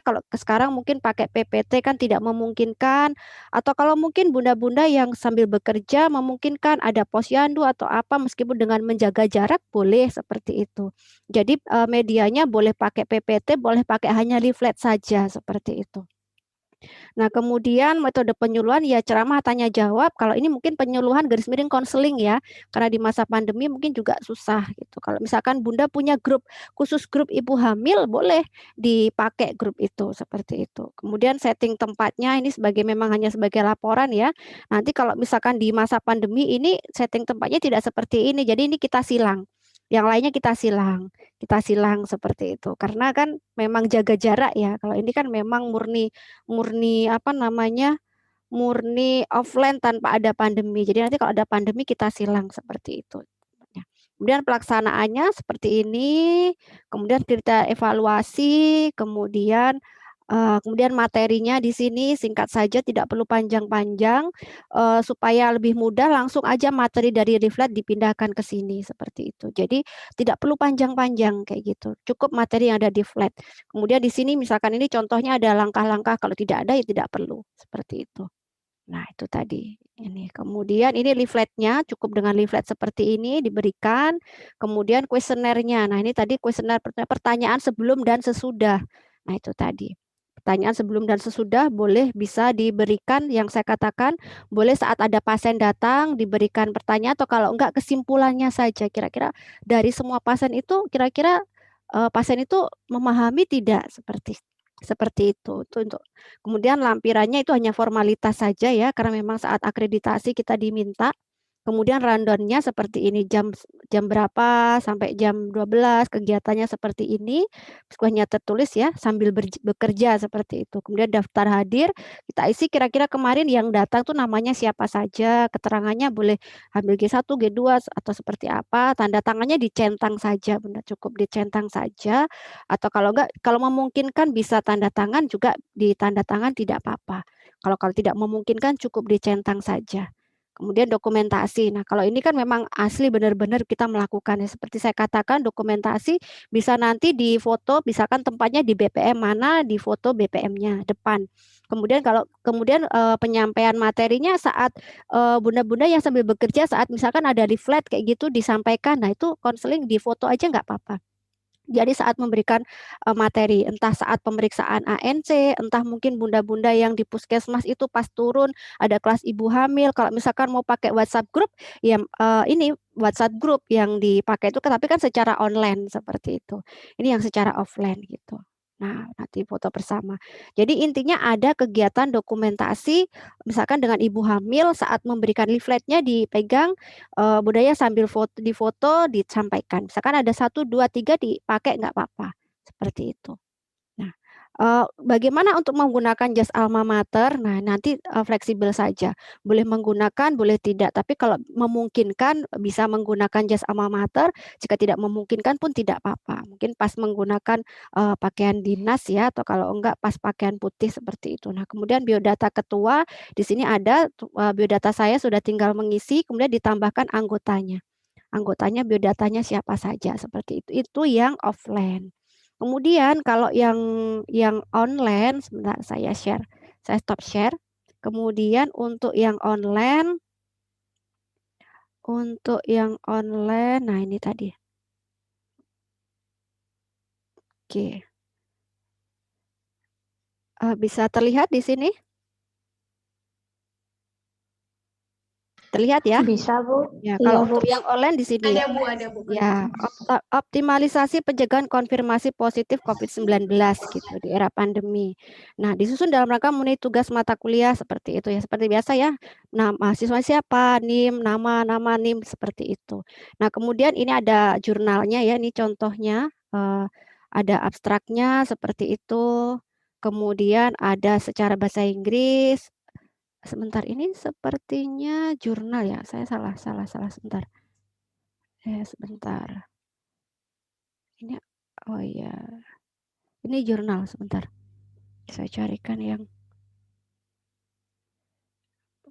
Speaker 1: kalau sekarang mungkin pakai PPT kan tidak memungkinkan, atau kalau mungkin bunda-bunda yang sambil bekerja memungkinkan ada posyandu atau apa meskipun dengan menjaga jarak boleh seperti itu. Jadi medianya boleh pakai PPT, boleh pakai hanya leaflet saja seperti itu. Nah, kemudian metode penyuluhan ya ceramah tanya jawab. Kalau ini mungkin penyuluhan garis miring konseling ya, karena di masa pandemi mungkin juga susah gitu. Kalau misalkan Bunda punya grup khusus grup ibu hamil, boleh dipakai grup itu seperti itu. Kemudian setting tempatnya ini sebagai memang hanya sebagai laporan ya. Nanti kalau misalkan di masa pandemi ini setting tempatnya tidak seperti ini. Jadi ini kita silang. Yang lainnya kita silang seperti itu. Karena kan memang jaga jarak ya. Kalau ini kan memang murni murni apa namanya murni offline tanpa ada pandemi. Jadi nanti kalau ada pandemi kita silang seperti itu. Ya. Kemudian pelaksanaannya seperti ini, kemudian kita evaluasi, kemudian materinya di sini singkat saja, tidak perlu panjang-panjang, supaya lebih mudah langsung aja materi dari Leaflet dipindahkan ke sini seperti itu. Jadi tidak perlu panjang-panjang kayak gitu, cukup materi yang ada di flat. Kemudian di sini misalkan ini contohnya ada langkah-langkah, kalau tidak ada ya tidak perlu seperti itu. Nah, itu tadi. Ini. Kemudian ini leafletnya, cukup dengan leaflet seperti ini diberikan. Kemudian kuesionernya. Nah, ini tadi kuesioner pertanyaan sebelum dan sesudah. Nah, itu tadi. Pertanyaan sebelum dan sesudah boleh bisa diberikan yang saya katakan, boleh saat ada pasien datang diberikan pertanyaan atau kalau enggak kesimpulannya saja. Kira-kira dari semua pasien itu kira-kira pasien itu memahami tidak seperti itu. Itu untuk kemudian lampirannya itu hanya formalitas saja ya, karena memang saat akreditasi kita diminta. Kemudian rundown-nya seperti ini, jam berapa sampai jam 12 kegiatannya seperti ini. Hanya tertulis ya, sambil bekerja seperti itu. Kemudian daftar hadir, kita isi kira-kira kemarin yang datang tuh namanya siapa saja, keterangannya boleh ambil G1, G2 atau seperti apa, tanda tangannya dicentang saja, benar cukup dicentang saja. Atau kalau enggak, kalau memungkinkan bisa tanda tangan juga ditanda tangan tidak apa-apa. Kalau tidak memungkinkan cukup dicentang saja. Kemudian dokumentasi. Nah, kalau ini kan memang asli benar-benar kita melakukannya. Seperti saya katakan, dokumentasi bisa nanti di foto, misalkan tempatnya di BPM mana, di foto BPM-nya depan. Kemudian penyampaian materinya saat bunda-bunda yang sambil bekerja saat misalkan ada di flat kayak gitu disampaikan. Nah, itu konseling di foto aja nggak apa-apa. Jadi saat memberikan materi, entah saat pemeriksaan ANC, entah mungkin bunda-bunda yang di puskesmas itu pas turun ada kelas ibu hamil. Kalau misalkan mau pakai WhatsApp group, ya ini WhatsApp group yang dipakai itu, tapi kan secara online seperti itu. Ini yang secara offline gitu. Nah, nanti foto bersama. Jadi intinya ada kegiatan dokumentasi, misalkan dengan ibu hamil saat memberikan leafletnya dipegang, budaya sambil difoto disampaikan. Misalkan ada 1, 2, 3 dipakai nggak apa-apa, seperti itu. Nah, bagaimana untuk menggunakan jas alma mater? Nah, nanti fleksibel saja. Boleh menggunakan, boleh tidak. Tapi kalau memungkinkan bisa menggunakan jas alma mater. Jika tidak memungkinkan pun tidak apa-apa. Mungkin pas menggunakan pakaian dinas ya, atau kalau enggak pas pakaian putih seperti itu. Nah, kemudian biodata ketua di sini ada biodata saya sudah tinggal mengisi, kemudian ditambahkan anggotanya. Anggotanya biodatanya siapa saja seperti itu. Itu yang offline. Kemudian kalau yang online, sebentar saya share, saya stop share. Kemudian untuk yang online, nah ini tadi. Oke, bisa terlihat di sini? Terlihat ya?
Speaker 2: Bisa, Bu.
Speaker 1: Ya,
Speaker 2: Iya,
Speaker 1: kalau
Speaker 2: Bu.
Speaker 1: untuk yang online di sini ya.
Speaker 3: Ada Bu, ada Bu.
Speaker 1: Ya, optimalisasi pencegahan konfirmasi positif COVID-19 gitu di era pandemi. Nah, disusun dalam rangka memenuhi tugas mata kuliah seperti itu ya. Seperti biasa ya. Nah, mahasiswa siapa, NIM, nama NIM seperti itu. Nah, kemudian ini ada jurnalnya ya, ini contohnya ada abstraknya seperti itu. Kemudian ada secara bahasa Inggris. Sebentar, ini sepertinya jurnal ya. Saya salah sebentar. Sebentar. Ini, oh iya, ini jurnal sebentar. Saya carikan yang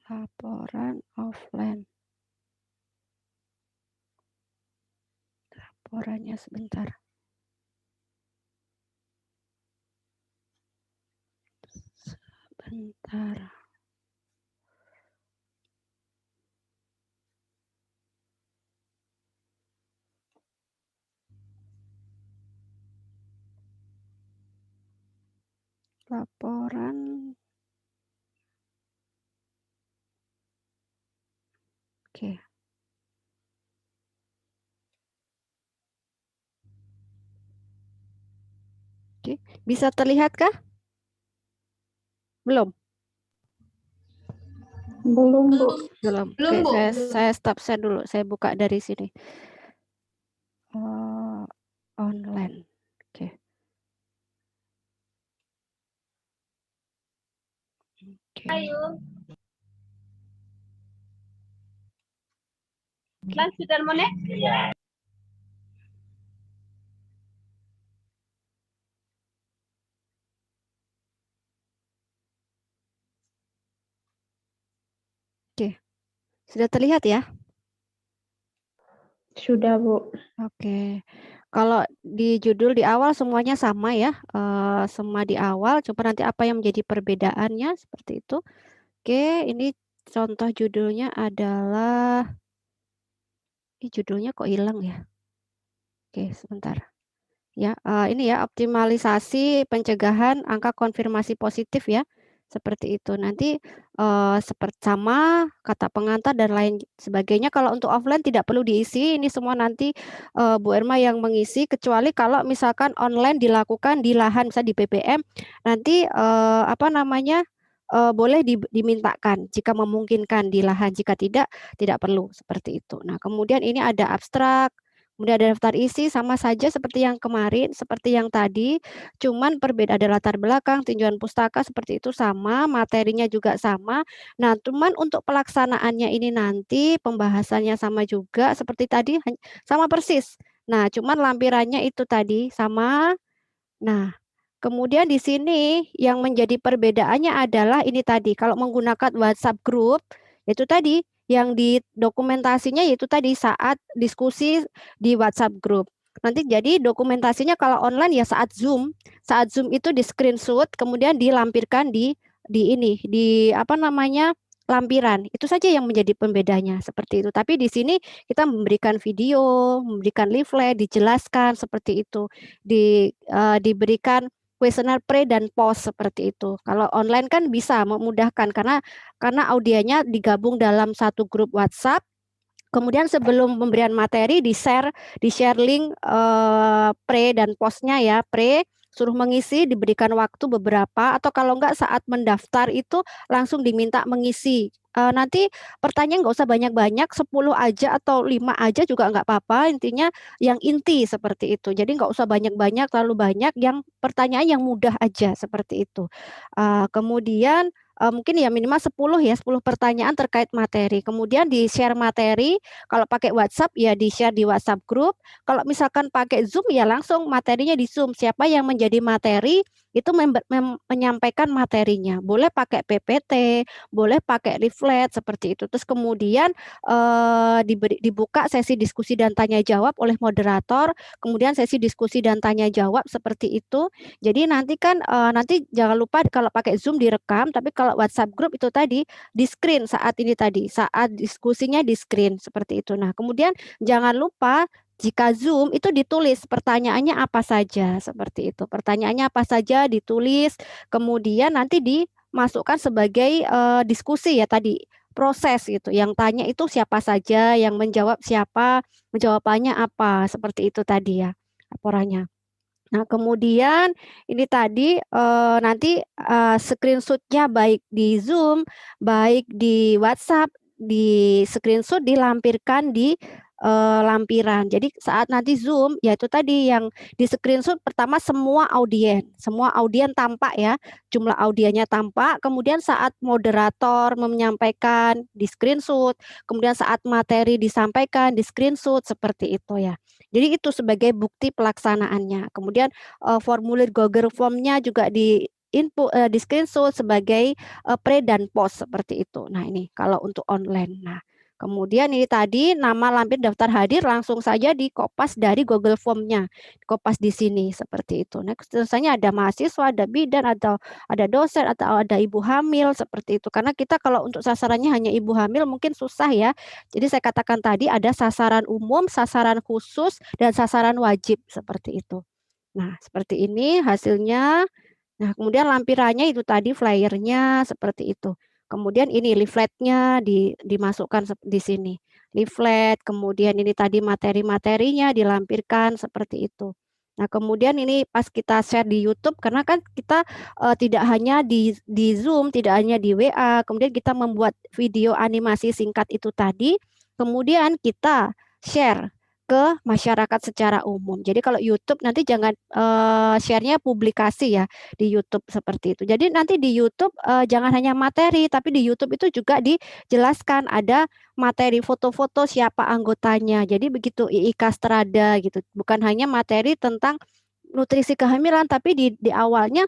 Speaker 1: laporan offline. Laporannya sebentar. Sebentar. Laporan Oke, bisa terlihat kah? Belum?
Speaker 3: Belum, Bu.
Speaker 1: Belum.
Speaker 2: Belum,
Speaker 1: Oke,
Speaker 2: Bu.
Speaker 1: saya stop share dulu. Saya buka dari sini. Online. Oke. Oke.
Speaker 2: Ayo. Lan sudah mana?
Speaker 1: Oke. Sudah terlihat ya?
Speaker 3: Sudah, Bu.
Speaker 1: Oke. Kalau di judul di awal semuanya sama ya, semua di awal. Coba nanti apa yang menjadi perbedaannya seperti itu. Oke, ini contoh judulnya adalah, ini judulnya kok hilang ya? Oke, sebentar. Ya, ini ya optimalisasi pencegahan angka konfirmasi positif ya, seperti itu. Nanti seperti sama kata pengantar dan lain sebagainya. Kalau untuk offline tidak perlu diisi, ini semua nanti Bu Irma yang mengisi. Kecuali kalau misalkan online dilakukan di lahan, misalnya di BBM, nanti apa namanya boleh dimintakan jika memungkinkan di lahan. Jika tidak perlu seperti itu. Nah, kemudian ini ada abstrak. Kemudian ada daftar isi sama saja seperti yang kemarin, seperti yang tadi, cuman perbedaan ada latar belakang, tinjauan pustaka seperti itu sama, materinya juga sama. Nah, cuman untuk pelaksanaannya ini nanti pembahasannya sama juga seperti tadi, sama persis. Nah, cuman lampirannya itu tadi sama. Nah, kemudian di sini yang menjadi perbedaannya adalah ini tadi, kalau menggunakan WhatsApp group, itu tadi yang di dokumentasinya yaitu tadi saat diskusi di WhatsApp group. Nanti jadi dokumentasinya kalau online ya saat Zoom itu di screenshot, kemudian dilampirkan di ini, di apa namanya lampiran. Itu saja yang menjadi pembedanya seperti itu. Tapi di sini kita memberikan video, memberikan leaflet, dijelaskan seperti itu, diberikan kuesioner pre dan post seperti itu. Kalau online kan bisa memudahkan karena audienya digabung dalam satu grup WhatsApp. Kemudian sebelum pemberian materi di share link pre dan postnya ya, pre suruh mengisi, diberikan waktu beberapa, atau kalau enggak saat mendaftar itu langsung diminta mengisi. Nanti pertanyaan nggak usah banyak-banyak, 10 aja atau 5 aja juga nggak apa-apa, intinya yang inti seperti itu. Jadi nggak usah banyak-banyak, terlalu banyak, yang pertanyaan yang mudah aja seperti itu. Kemudian mungkin ya minimal 10 ya, 10 pertanyaan terkait materi. Kemudian di-share materi, kalau pakai WhatsApp ya di-share di WhatsApp group. Kalau misalkan pakai Zoom ya langsung materinya di Zoom. Siapa yang menjadi materi itu menyampaikan materinya. Boleh pakai PPT, boleh pakai leaflet seperti itu. Terus kemudian dibuka sesi diskusi dan tanya jawab oleh moderator. Kemudian sesi diskusi dan tanya jawab seperti itu. Jadi nanti kan nanti jangan lupa kalau pakai Zoom direkam, tapi kalau WhatsApp group itu tadi di screen saat ini tadi, saat diskusinya di screen seperti itu. Nah, kemudian jangan lupa jika Zoom itu ditulis pertanyaannya apa saja seperti itu. Pertanyaannya apa saja ditulis, kemudian nanti dimasukkan sebagai diskusi ya tadi proses gitu. Yang tanya itu siapa saja, yang menjawab siapa, menjawabannya apa, seperti itu tadi ya laporannya. Nah, kemudian ini tadi nanti screenshotnya baik di Zoom, baik di WhatsApp, di screenshot dilampirkan di lampiran. Jadi saat nanti Zoom, yaitu tadi yang di screenshot pertama semua audien tampak ya, jumlah audiennya tampak. Kemudian saat moderator menyampaikan di screenshot, kemudian saat materi disampaikan di screenshot seperti itu ya. Jadi itu sebagai bukti pelaksanaannya. Kemudian formulir Google Form-nya juga di screenshot sebagai pre dan post seperti itu. Nah, ini kalau untuk online. Nah, kemudian ini tadi nama lampir daftar hadir langsung saja dikopas dari Google Form-nya. Kopas di sini seperti itu. Nah, misalnya ada mahasiswa, ada bidan, atau ada dosen, atau ada ibu hamil seperti itu. Karena kita kalau untuk sasarannya hanya ibu hamil mungkin susah ya. Jadi saya katakan tadi ada sasaran umum, sasaran khusus, dan sasaran wajib seperti itu. Nah, seperti ini hasilnya. Nah, kemudian lampirannya itu tadi flyernya seperti itu. Kemudian ini leafletnya dimasukkan di sini. Leaflet, kemudian ini tadi materi-materinya dilampirkan seperti itu. Nah, kemudian ini pas kita share di YouTube, karena kan kita tidak hanya di Zoom, tidak hanya di WA, kemudian kita membuat video animasi singkat itu tadi, kemudian kita share ke masyarakat secara umum. Jadi kalau YouTube nanti jangan share-nya publikasi ya di YouTube seperti itu. Jadi nanti di YouTube jangan hanya materi, tapi di YouTube itu juga dijelaskan ada materi foto-foto siapa anggotanya. Jadi begitu IIK Strada gitu. Bukan hanya materi tentang nutrisi kehamilan, tapi di awalnya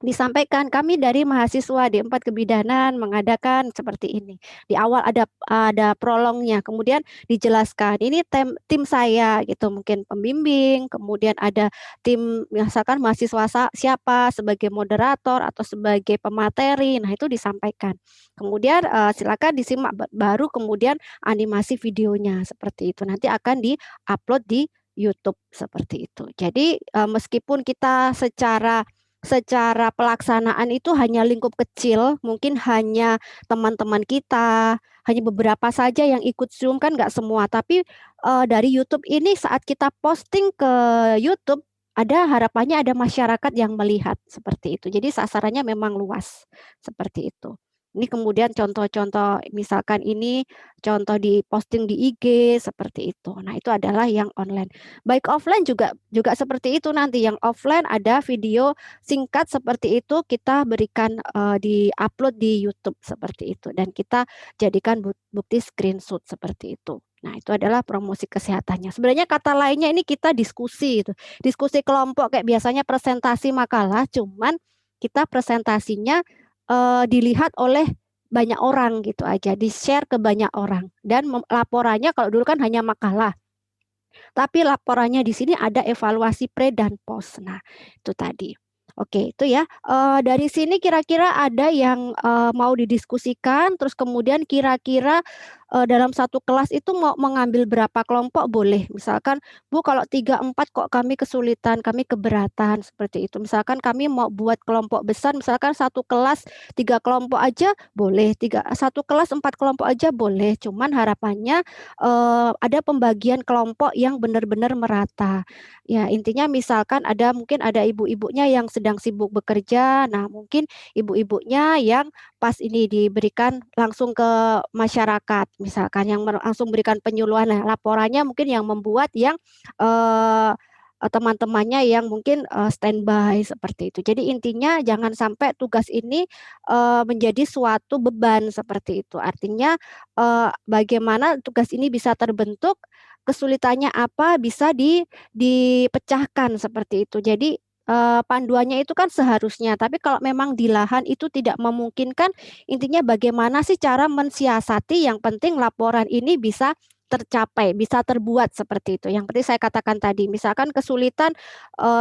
Speaker 1: disampaikan kami dari mahasiswa di 4 kebidanan mengadakan seperti ini. Di awal ada prolognya, kemudian dijelaskan ini tim saya gitu, mungkin pembimbing, kemudian ada tim misalkan mahasiswa siapa sebagai moderator atau sebagai pemateri. Nah, itu disampaikan. Kemudian silakan disimak baru kemudian animasi videonya seperti itu. Nanti akan di-upload di YouTube seperti itu. Jadi meskipun kita secara pelaksanaan itu hanya lingkup kecil, mungkin hanya teman-teman kita, hanya beberapa saja yang ikut Zoom, kan nggak semua. Tapi dari YouTube ini saat kita posting ke YouTube, ada harapannya ada masyarakat yang melihat seperti itu. Jadi sasarannya memang luas seperti itu. Ini kemudian contoh-contoh, misalkan ini contoh di posting di IG seperti itu. Nah, itu adalah yang online. Baik offline juga seperti itu nanti. Yang offline ada video singkat seperti itu kita berikan di upload di YouTube seperti itu dan kita jadikan bukti screenshot seperti itu. Nah, itu adalah promosi kesehatannya. Sebenarnya kata lainnya ini kita diskusi itu. Diskusi kelompok kayak biasanya presentasi makalah, cuman kita presentasinya dilihat oleh banyak orang gitu aja, di-share ke banyak orang dan laporannya kalau dulu kan hanya makalah. Tapi laporannya di sini ada evaluasi pre dan post. Nah, itu tadi. Oke, itu ya. Dari sini kira-kira ada yang mau didiskusikan, terus kemudian kira-kira dalam satu kelas itu mau mengambil berapa kelompok boleh. Misalkan, Bu, kalau 3-4 kok kami kesulitan, kami keberatan seperti itu. Misalkan kami mau buat kelompok besar, misalkan satu kelas 3 kelompok aja boleh, satu kelas 4 kelompok aja boleh. Cuman harapannya ada pembagian kelompok yang benar-benar merata. Ya, intinya misalkan mungkin ada ibu-ibunya yang sedang sibuk bekerja. Nah, mungkin ibu-ibunya yang pas ini diberikan langsung ke masyarakat, misalkan yang langsung berikan penyuluhan. Nah, laporannya mungkin yang membuat yang teman-temannya yang mungkin standby seperti itu. Jadi intinya jangan sampai tugas ini menjadi suatu beban seperti itu. Artinya bagaimana tugas ini bisa terbentuk, kesulitannya apa bisa dipecahkan seperti itu. Jadi panduannya itu kan seharusnya, tapi kalau memang di lahan itu tidak memungkinkan, intinya bagaimana sih cara mensiasati, yang penting laporan ini bisa tercapai, bisa terbuat seperti itu. Yang penting saya katakan tadi, misalkan kesulitan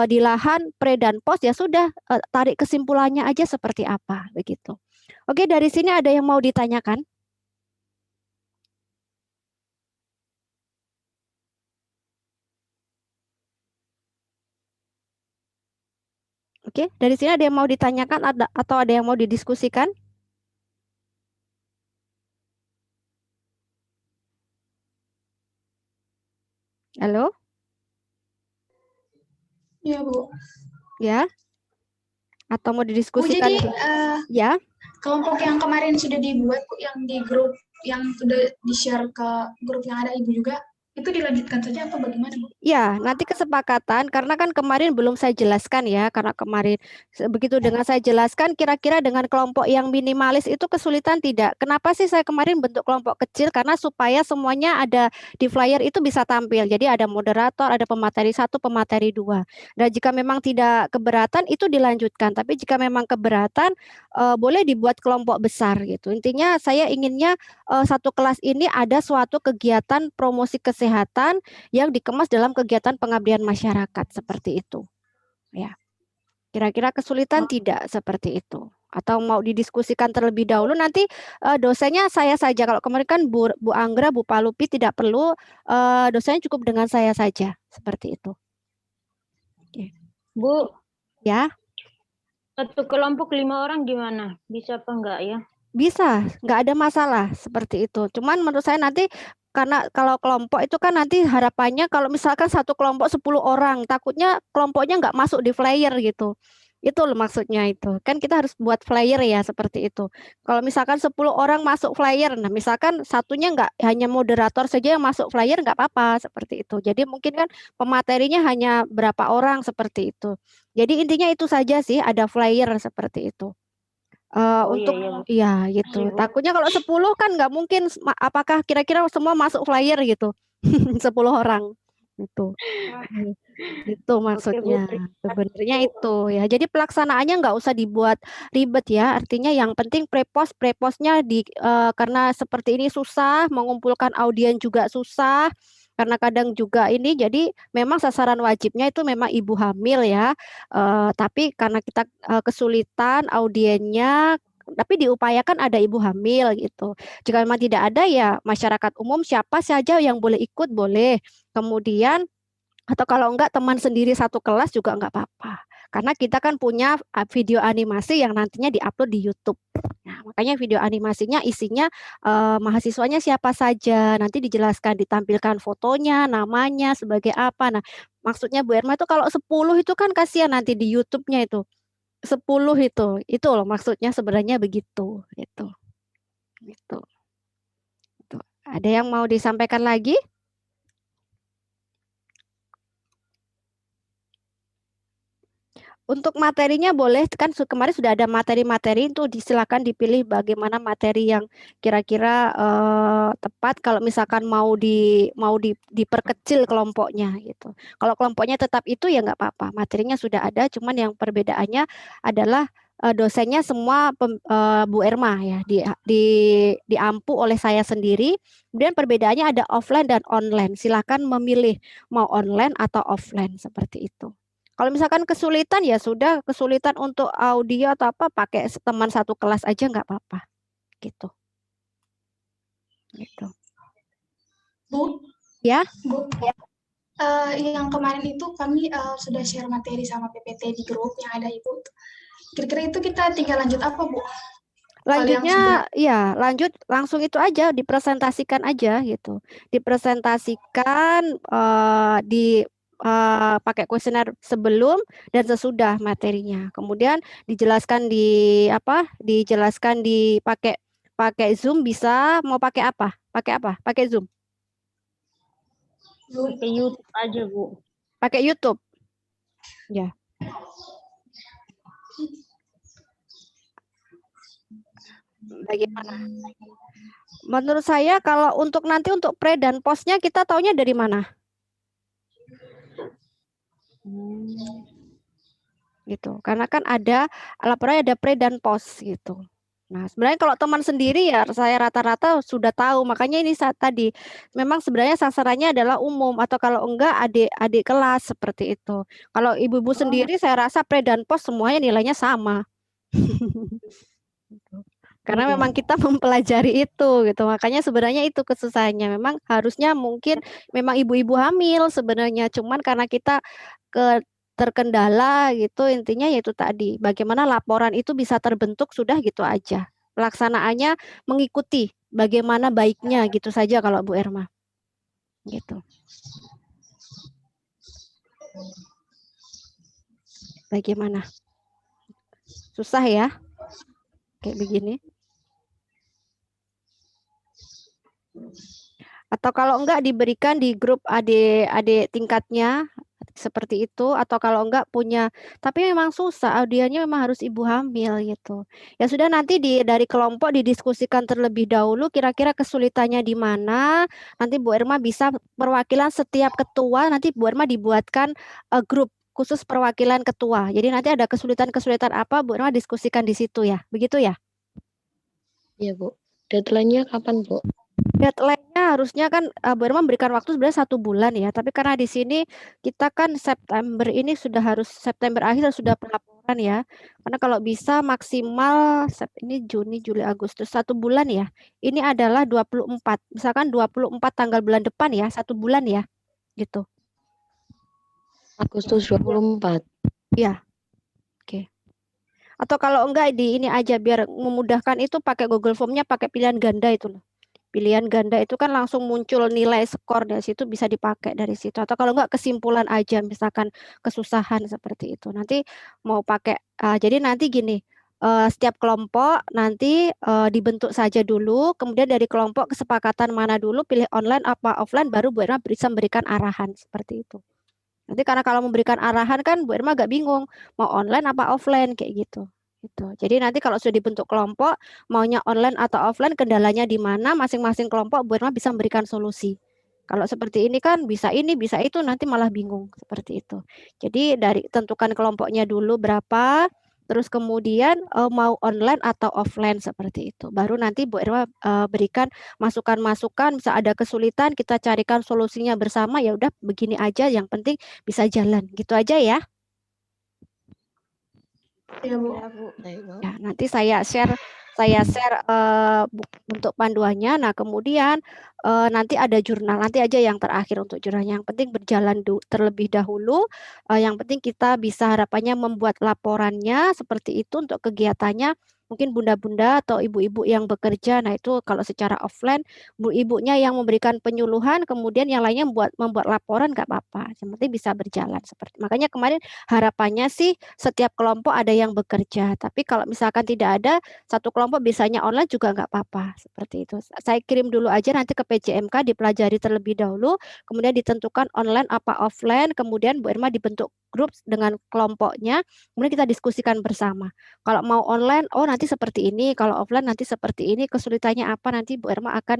Speaker 1: di lahan pre dan post, ya sudah tarik kesimpulannya aja seperti apa begitu. Oke, dari sini ada yang mau ditanyakan? Oke, dari sini ada yang mau ditanyakan atau ada yang mau didiskusikan? Halo?
Speaker 2: Iya, Bu.
Speaker 1: Ya? Atau mau
Speaker 2: Bu,
Speaker 1: didiskusikan?
Speaker 2: jadi
Speaker 1: Ya?
Speaker 2: kelompok yang kemarin sudah dibuat, Bu, yang di grup yang sudah di-share ke grup yang ada Ibu juga, itu dilanjutkan saja atau bagaimana, Bu?
Speaker 1: Ya, nanti kesepakatan, karena kan kemarin belum saya jelaskan ya, karena kemarin begitu dengan saya jelaskan, kira-kira dengan kelompok yang minimalis itu kesulitan tidak? Kenapa sih saya kemarin bentuk kelompok kecil? Karena supaya semuanya ada di flyer itu bisa tampil. Jadi ada moderator, ada pemateri 1, pemateri 2. Dan jika memang tidak keberatan, itu dilanjutkan. Tapi jika memang keberatan, boleh dibuat kelompok besar gitu. Intinya saya inginnya satu kelas ini ada suatu kegiatan promosi kesehatan yang dikemas dalam kegiatan pengabdian masyarakat seperti itu. Ya, kira-kira kesulitan tidak seperti itu? Atau mau didiskusikan terlebih dahulu? Nanti dosennya saya saja. Kalau kemarin kan Bu Anggra, Bu Palupi tidak perlu, dosennya cukup dengan saya saja seperti itu. Oke.
Speaker 3: Bu,
Speaker 1: Ya,
Speaker 3: satu kelompok 5 orang gimana? Bisa apa enggak ya?
Speaker 1: bisa, nggak ada masalah seperti itu. Cuman menurut saya nanti karena kalau kelompok itu kan nanti harapannya kalau misalkan satu kelompok 10 orang, takutnya kelompoknya nggak masuk di flyer gitu. Itu loh maksudnya itu. Kan kita harus buat flyer ya seperti itu. Kalau misalkan 10 orang masuk flyer, nah misalkan satunya nggak, hanya moderator saja yang masuk flyer nggak apa-apa seperti itu. Jadi mungkin kan pematerinya hanya berapa orang seperti itu. Jadi intinya itu saja sih, ada flyer seperti itu.
Speaker 3: Oh iya
Speaker 1: Untuk
Speaker 3: iya Bu.
Speaker 1: ya gitu.
Speaker 3: Makasih, Bu.
Speaker 1: Takutnya kalau 10 kan nggak mungkin, apakah kira-kira semua masuk flyer gitu. 10 orang. Itu. Itu
Speaker 3: Oke Bu,
Speaker 1: maksudnya.
Speaker 3: terima kasih
Speaker 1: Sebenarnya
Speaker 3: Bu.
Speaker 1: itu ya. Jadi pelaksanaannya nggak usah dibuat ribet ya. Artinya yang penting prepostnya karena seperti ini susah, mengumpulkan audien juga susah. Karena kadang juga ini, jadi memang sasaran wajibnya itu memang ibu hamil ya. Tapi karena kita kesulitan audiennya, tapi diupayakan ada ibu hamil gitu. Jika memang tidak ada ya masyarakat umum siapa saja yang boleh ikut boleh. Kemudian atau kalau enggak teman sendiri satu kelas juga enggak apa-apa. Karena kita kan punya video animasi yang nantinya diupload di YouTube. Nah, makanya video animasinya isinya mahasiswanya siapa saja, nanti dijelaskan, ditampilkan fotonya, namanya, sebagai apa. Nah, maksudnya Bu Erma itu kalau 10 itu kan kasihan nanti di YouTube-nya itu. 10 itu loh maksudnya sebenarnya begitu, gitu. Gitu. Gitu. Ada yang mau disampaikan lagi? Untuk materinya boleh kan kemarin sudah ada materi-materi itu silakan dipilih bagaimana materi yang kira-kira tepat kalau misalkan diperkecil kelompoknya gitu. Kalau kelompoknya tetap itu ya nggak apa-apa. Materinya sudah ada, cuman yang perbedaannya adalah dosennya semua Bu Erma ya diampu oleh saya sendiri. Kemudian perbedaannya ada offline dan online. Silakan memilih mau online atau offline seperti itu. Kalau misalkan kesulitan ya sudah, kesulitan untuk audio atau apa pakai teman satu kelas aja nggak apa-apa gitu. Gitu.
Speaker 2: Bu,
Speaker 1: Ya,
Speaker 2: Bu, yang kemarin itu kami sudah share materi sama PPT di grup yang ada Ibu. Kira-kira itu kita tinggal lanjut apa, Bu? Kalau yang sebelum
Speaker 1: lanjutnya ya lanjut langsung itu aja dipresentasikan aja gitu. Dipresentasikan pakai kuesioner sebelum dan sesudah materinya. Kemudian dijelaskan Dijelaskan pakai pakai Zoom bisa, mau pakai apa? Pakai apa? Pakai Zoom.
Speaker 3: Pakai YouTube aja Bu.
Speaker 1: Pakai YouTube. Ya. Bagaimana? Menurut saya kalau untuk nanti untuk pre dan postnya kita taunya dari mana? Gitu. Karena kan ada laporannya ada pre dan post gitu. Nah, sebenarnya kalau teman sendiri ya saya rata-rata sudah tahu. Makanya ini saat tadi memang sebenarnya sasarannya adalah umum atau kalau enggak adik-adik kelas seperti itu. Kalau ibu-ibu sendiri saya rasa pre dan post semuanya nilainya sama. Karena memang kita mempelajari itu gitu. Makanya sebenarnya itu kesusahannya. Memang harusnya mungkin memang ibu-ibu hamil sebenarnya. Cuman karena kita terkendala gitu, intinya yaitu tadi bagaimana laporan itu bisa terbentuk sudah gitu aja. Pelaksanaannya mengikuti bagaimana baiknya gitu saja kalau Bu Erma. Gitu. Bagaimana? Susah ya? Kayak begini. Atau kalau enggak diberikan di grup adik-adik tingkatnya seperti itu, atau kalau enggak punya, tapi memang susah audiennya memang harus ibu hamil gitu. Ya sudah nanti dari kelompok didiskusikan terlebih dahulu kira-kira kesulitannya di mana. Nanti Bu Erma bisa perwakilan setiap ketua, nanti Bu Erma dibuatkan grup khusus perwakilan ketua. Jadi nanti ada kesulitan-kesulitan apa Bu Erma diskusikan di situ ya. Begitu ya?
Speaker 4: Iya Bu. Deadline-nya kapan Bu?
Speaker 1: Deadline-nya harusnya kan Bu Irma memberikan waktu sebenarnya 1 bulan ya, tapi karena di sini kita kan September ini sudah harus September akhir sudah pelaporan ya. Karena kalau bisa maksimal ini Juni, Juli, Agustus 1 bulan ya. Ini adalah 24. Misalkan 24 tanggal bulan depan ya, 1 bulan ya. Gitu.
Speaker 4: Agustus 24.
Speaker 1: Ya. Oke. Atau kalau enggak di ini aja biar memudahkan itu pakai Google Form-nya pakai pilihan ganda itu loh. Pilihan ganda itu kan langsung muncul nilai skor dari situ, bisa dipakai dari situ. Atau kalau enggak kesimpulan aja, misalkan kesusahan seperti itu. Nanti mau pakai, jadi nanti gini, setiap kelompok nanti dibentuk saja dulu, kemudian dari kelompok kesepakatan mana dulu, pilih online apa offline, baru Bu Irma bisa memberikan arahan seperti itu. Nanti karena kalau memberikan arahan kan Bu Irma agak bingung, mau online apa offline kayak gitu. Gitu. Jadi nanti kalau sudah dibentuk kelompok, maunya online atau offline, kendalanya di mana, masing-masing kelompok Bu Irma bisa memberikan solusi. Kalau seperti ini kan bisa ini, bisa itu, nanti malah bingung seperti itu. Jadi dari tentukan kelompoknya dulu berapa, terus kemudian mau online atau offline seperti itu. Baru nanti Bu Irma berikan masukan-masukan, bisa ada kesulitan, kita carikan solusinya bersama, ya udah begini aja, yang penting bisa jalan. Gitu aja ya.
Speaker 2: Ya, Bu.
Speaker 3: Ya, Bu.
Speaker 4: Baik, Bu.
Speaker 1: Ya, nanti saya share untuk panduannya. Nah, kemudian nanti ada jurnal, nanti aja yang terakhir untuk jurnalnya. Yang penting berjalan terlebih dahulu. Yang penting kita bisa harapannya membuat laporannya seperti itu untuk kegiatannya. Mungkin bunda-bunda atau ibu-ibu yang bekerja, nah itu kalau secara offline, ibu-ibunya yang memberikan penyuluhan, kemudian yang lainnya membuat laporan nggak apa-apa. Yang penting bisa berjalan seperti. Makanya kemarin harapannya sih setiap kelompok ada yang bekerja. Tapi kalau misalkan tidak ada, satu kelompok biasanya online juga nggak apa-apa. Seperti itu. Saya kirim dulu aja nanti ke PJMK, dipelajari terlebih dahulu, kemudian ditentukan online apa offline, kemudian Bu Irma dibentuk grup dengan kelompoknya, kemudian kita diskusikan bersama. Kalau mau online, oh nanti seperti ini, kalau offline nanti seperti ini, kesulitannya apa, nanti Bu Irma akan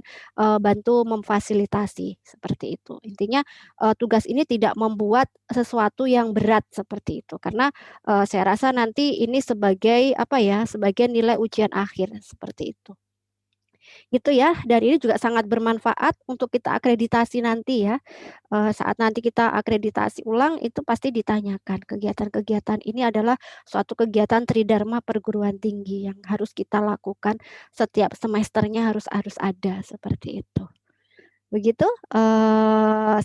Speaker 1: bantu memfasilitasi. Seperti itu. Intinya tugas ini tidak membuat sesuatu yang berat seperti itu, karena saya rasa nanti ini sebagai apa ya, sebagai nilai ujian akhir seperti itu. Gitu ya, dan ini juga sangat bermanfaat untuk kita akreditasi nanti ya. Saat nanti kita akreditasi ulang itu pasti ditanyakan, kegiatan-kegiatan ini adalah suatu kegiatan tridharma perguruan tinggi yang harus kita lakukan setiap semesternya, harus ada seperti itu. Begitu,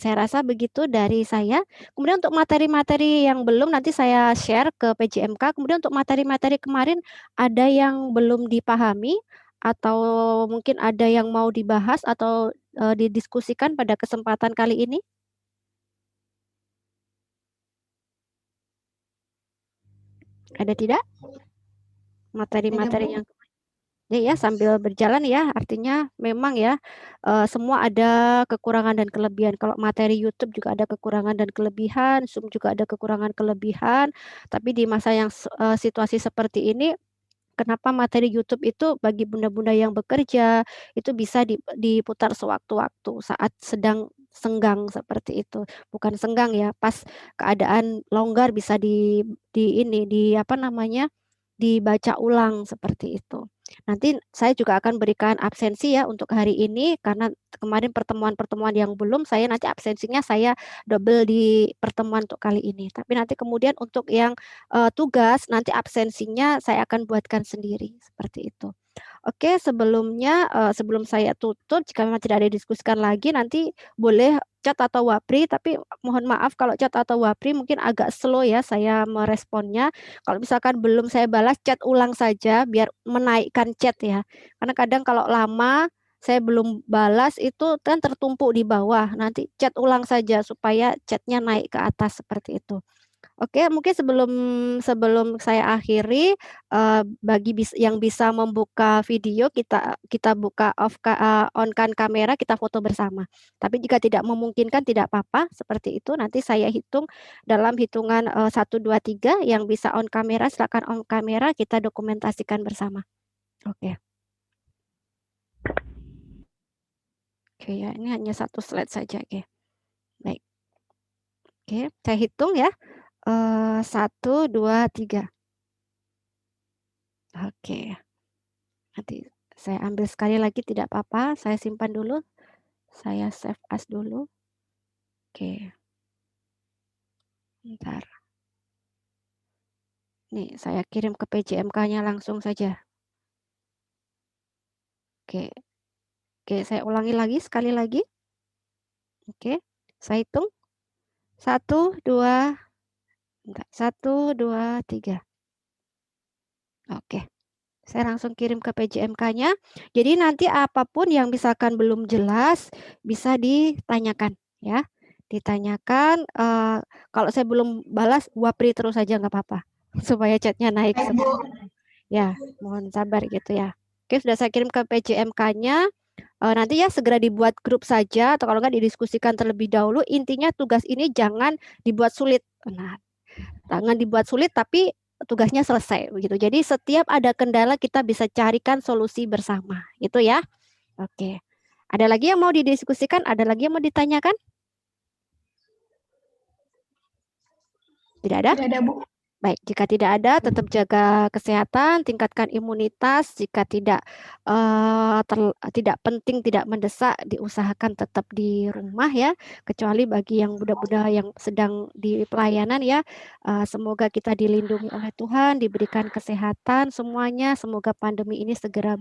Speaker 1: saya rasa begitu dari saya. Kemudian untuk materi-materi yang belum nanti saya share ke PJMK. Kemudian untuk materi-materi kemarin ada yang belum dipahami atau mungkin ada yang mau dibahas atau didiskusikan pada kesempatan kali ini? Ada tidak? Materi-materi yang ya sambil berjalan ya, artinya memang ya semua ada kekurangan dan kelebihan. Kalau materi YouTube juga ada kekurangan dan kelebihan, Zoom juga ada kekurangan kelebihan. Tapi di masa yang situasi seperti ini, kenapa materi YouTube itu bagi bunda-bunda yang bekerja itu bisa diputar sewaktu-waktu saat sedang senggang seperti itu. Bukan senggang ya, pas keadaan longgar bisa di apa namanya? Dibaca ulang seperti itu. Nanti saya juga akan berikan absensi ya untuk hari ini karena kemarin pertemuan-pertemuan yang belum, saya nanti absensinya saya double di pertemuan untuk kali ini. Tapi nanti kemudian untuk yang tugas nanti absensinya saya akan buatkan sendiri seperti itu. Oke, sebelumnya sebelum saya tutup, jika memang tidak ada diskusikan lagi, nanti boleh chat atau wapri, tapi mohon maaf kalau chat atau wapri mungkin agak slow ya saya meresponnya. Kalau misalkan belum saya balas, chat ulang saja biar menaikkan chat ya. Karena kadang kalau lama saya belum balas itu kan tertumpuk di bawah. Nanti chat ulang saja supaya chatnya naik ke atas seperti itu. Oke, mungkin sebelum sebelum saya akhiri, bagi yang bisa membuka video, kita buka on kan kamera, kita foto bersama. Tapi jika tidak memungkinkan, tidak apa-apa, seperti itu. Nanti saya hitung dalam hitungan 1, 2, 3, yang bisa on kamera, silakan on kamera, kita dokumentasikan bersama. Oke. Oke ya, ini hanya satu slide saja, oke. Baik. Oke, saya hitung ya. 1, 2, 3. Oke. Nanti saya ambil sekali lagi tidak apa-apa, saya simpan dulu. Saya save as dulu. Oke. Bentar. Nih, saya kirim ke PJMK-nya langsung saja. Oke. Oke, saya ulangi lagi sekali lagi. Oke, saya hitung. 1, 2, 1, 2, 3. Oke. Saya langsung kirim ke PJMK-nya. Jadi nanti apapun yang misalkan belum jelas bisa ditanyakan ya. Ditanyakan kalau saya belum balas wapri terus saja nggak apa-apa supaya chatnya naik
Speaker 2: Baik,
Speaker 1: semua.
Speaker 2: Bu.
Speaker 1: Ya, mohon sabar gitu ya. Oke, sudah saya kirim ke PJMK-nya. Nanti ya segera dibuat grup saja atau kalau nggak didiskusikan terlebih dahulu. Intinya tugas ini jangan dibuat sulit. Nah, jangan dibuat sulit tapi tugasnya selesai begitu. Jadi setiap ada kendala kita bisa carikan solusi bersama. Itu ya. Oke. Ada lagi yang mau didiskusikan? Ada lagi yang mau ditanyakan? Tidak ada?
Speaker 2: Tidak ada, Bu.
Speaker 1: Baik, jika tidak ada, tetap jaga kesehatan, tingkatkan imunitas. Jika tidak penting, tidak mendesak, diusahakan tetap di rumah ya. Kecuali bagi yang budak-budak yang sedang di pelayanan ya, semoga kita dilindungi oleh Tuhan, diberikan kesehatan semuanya. Semoga pandemi ini segera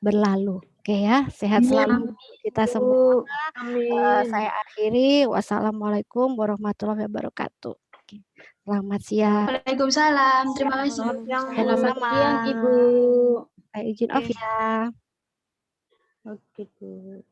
Speaker 1: berlalu. Oke ya, sehat selalu kita semua.
Speaker 3: Amin.
Speaker 1: Saya akhiri. Wassalamualaikum warahmatullahi wabarakatuh. Oke. Selamat siang.
Speaker 2: Waalaikumsalam. Terima kasih.
Speaker 3: Selamat siang, Bu.
Speaker 1: Sama-sama.
Speaker 3: Siang, Ibu.
Speaker 1: Saya izin off ya.
Speaker 3: Oke, Bu.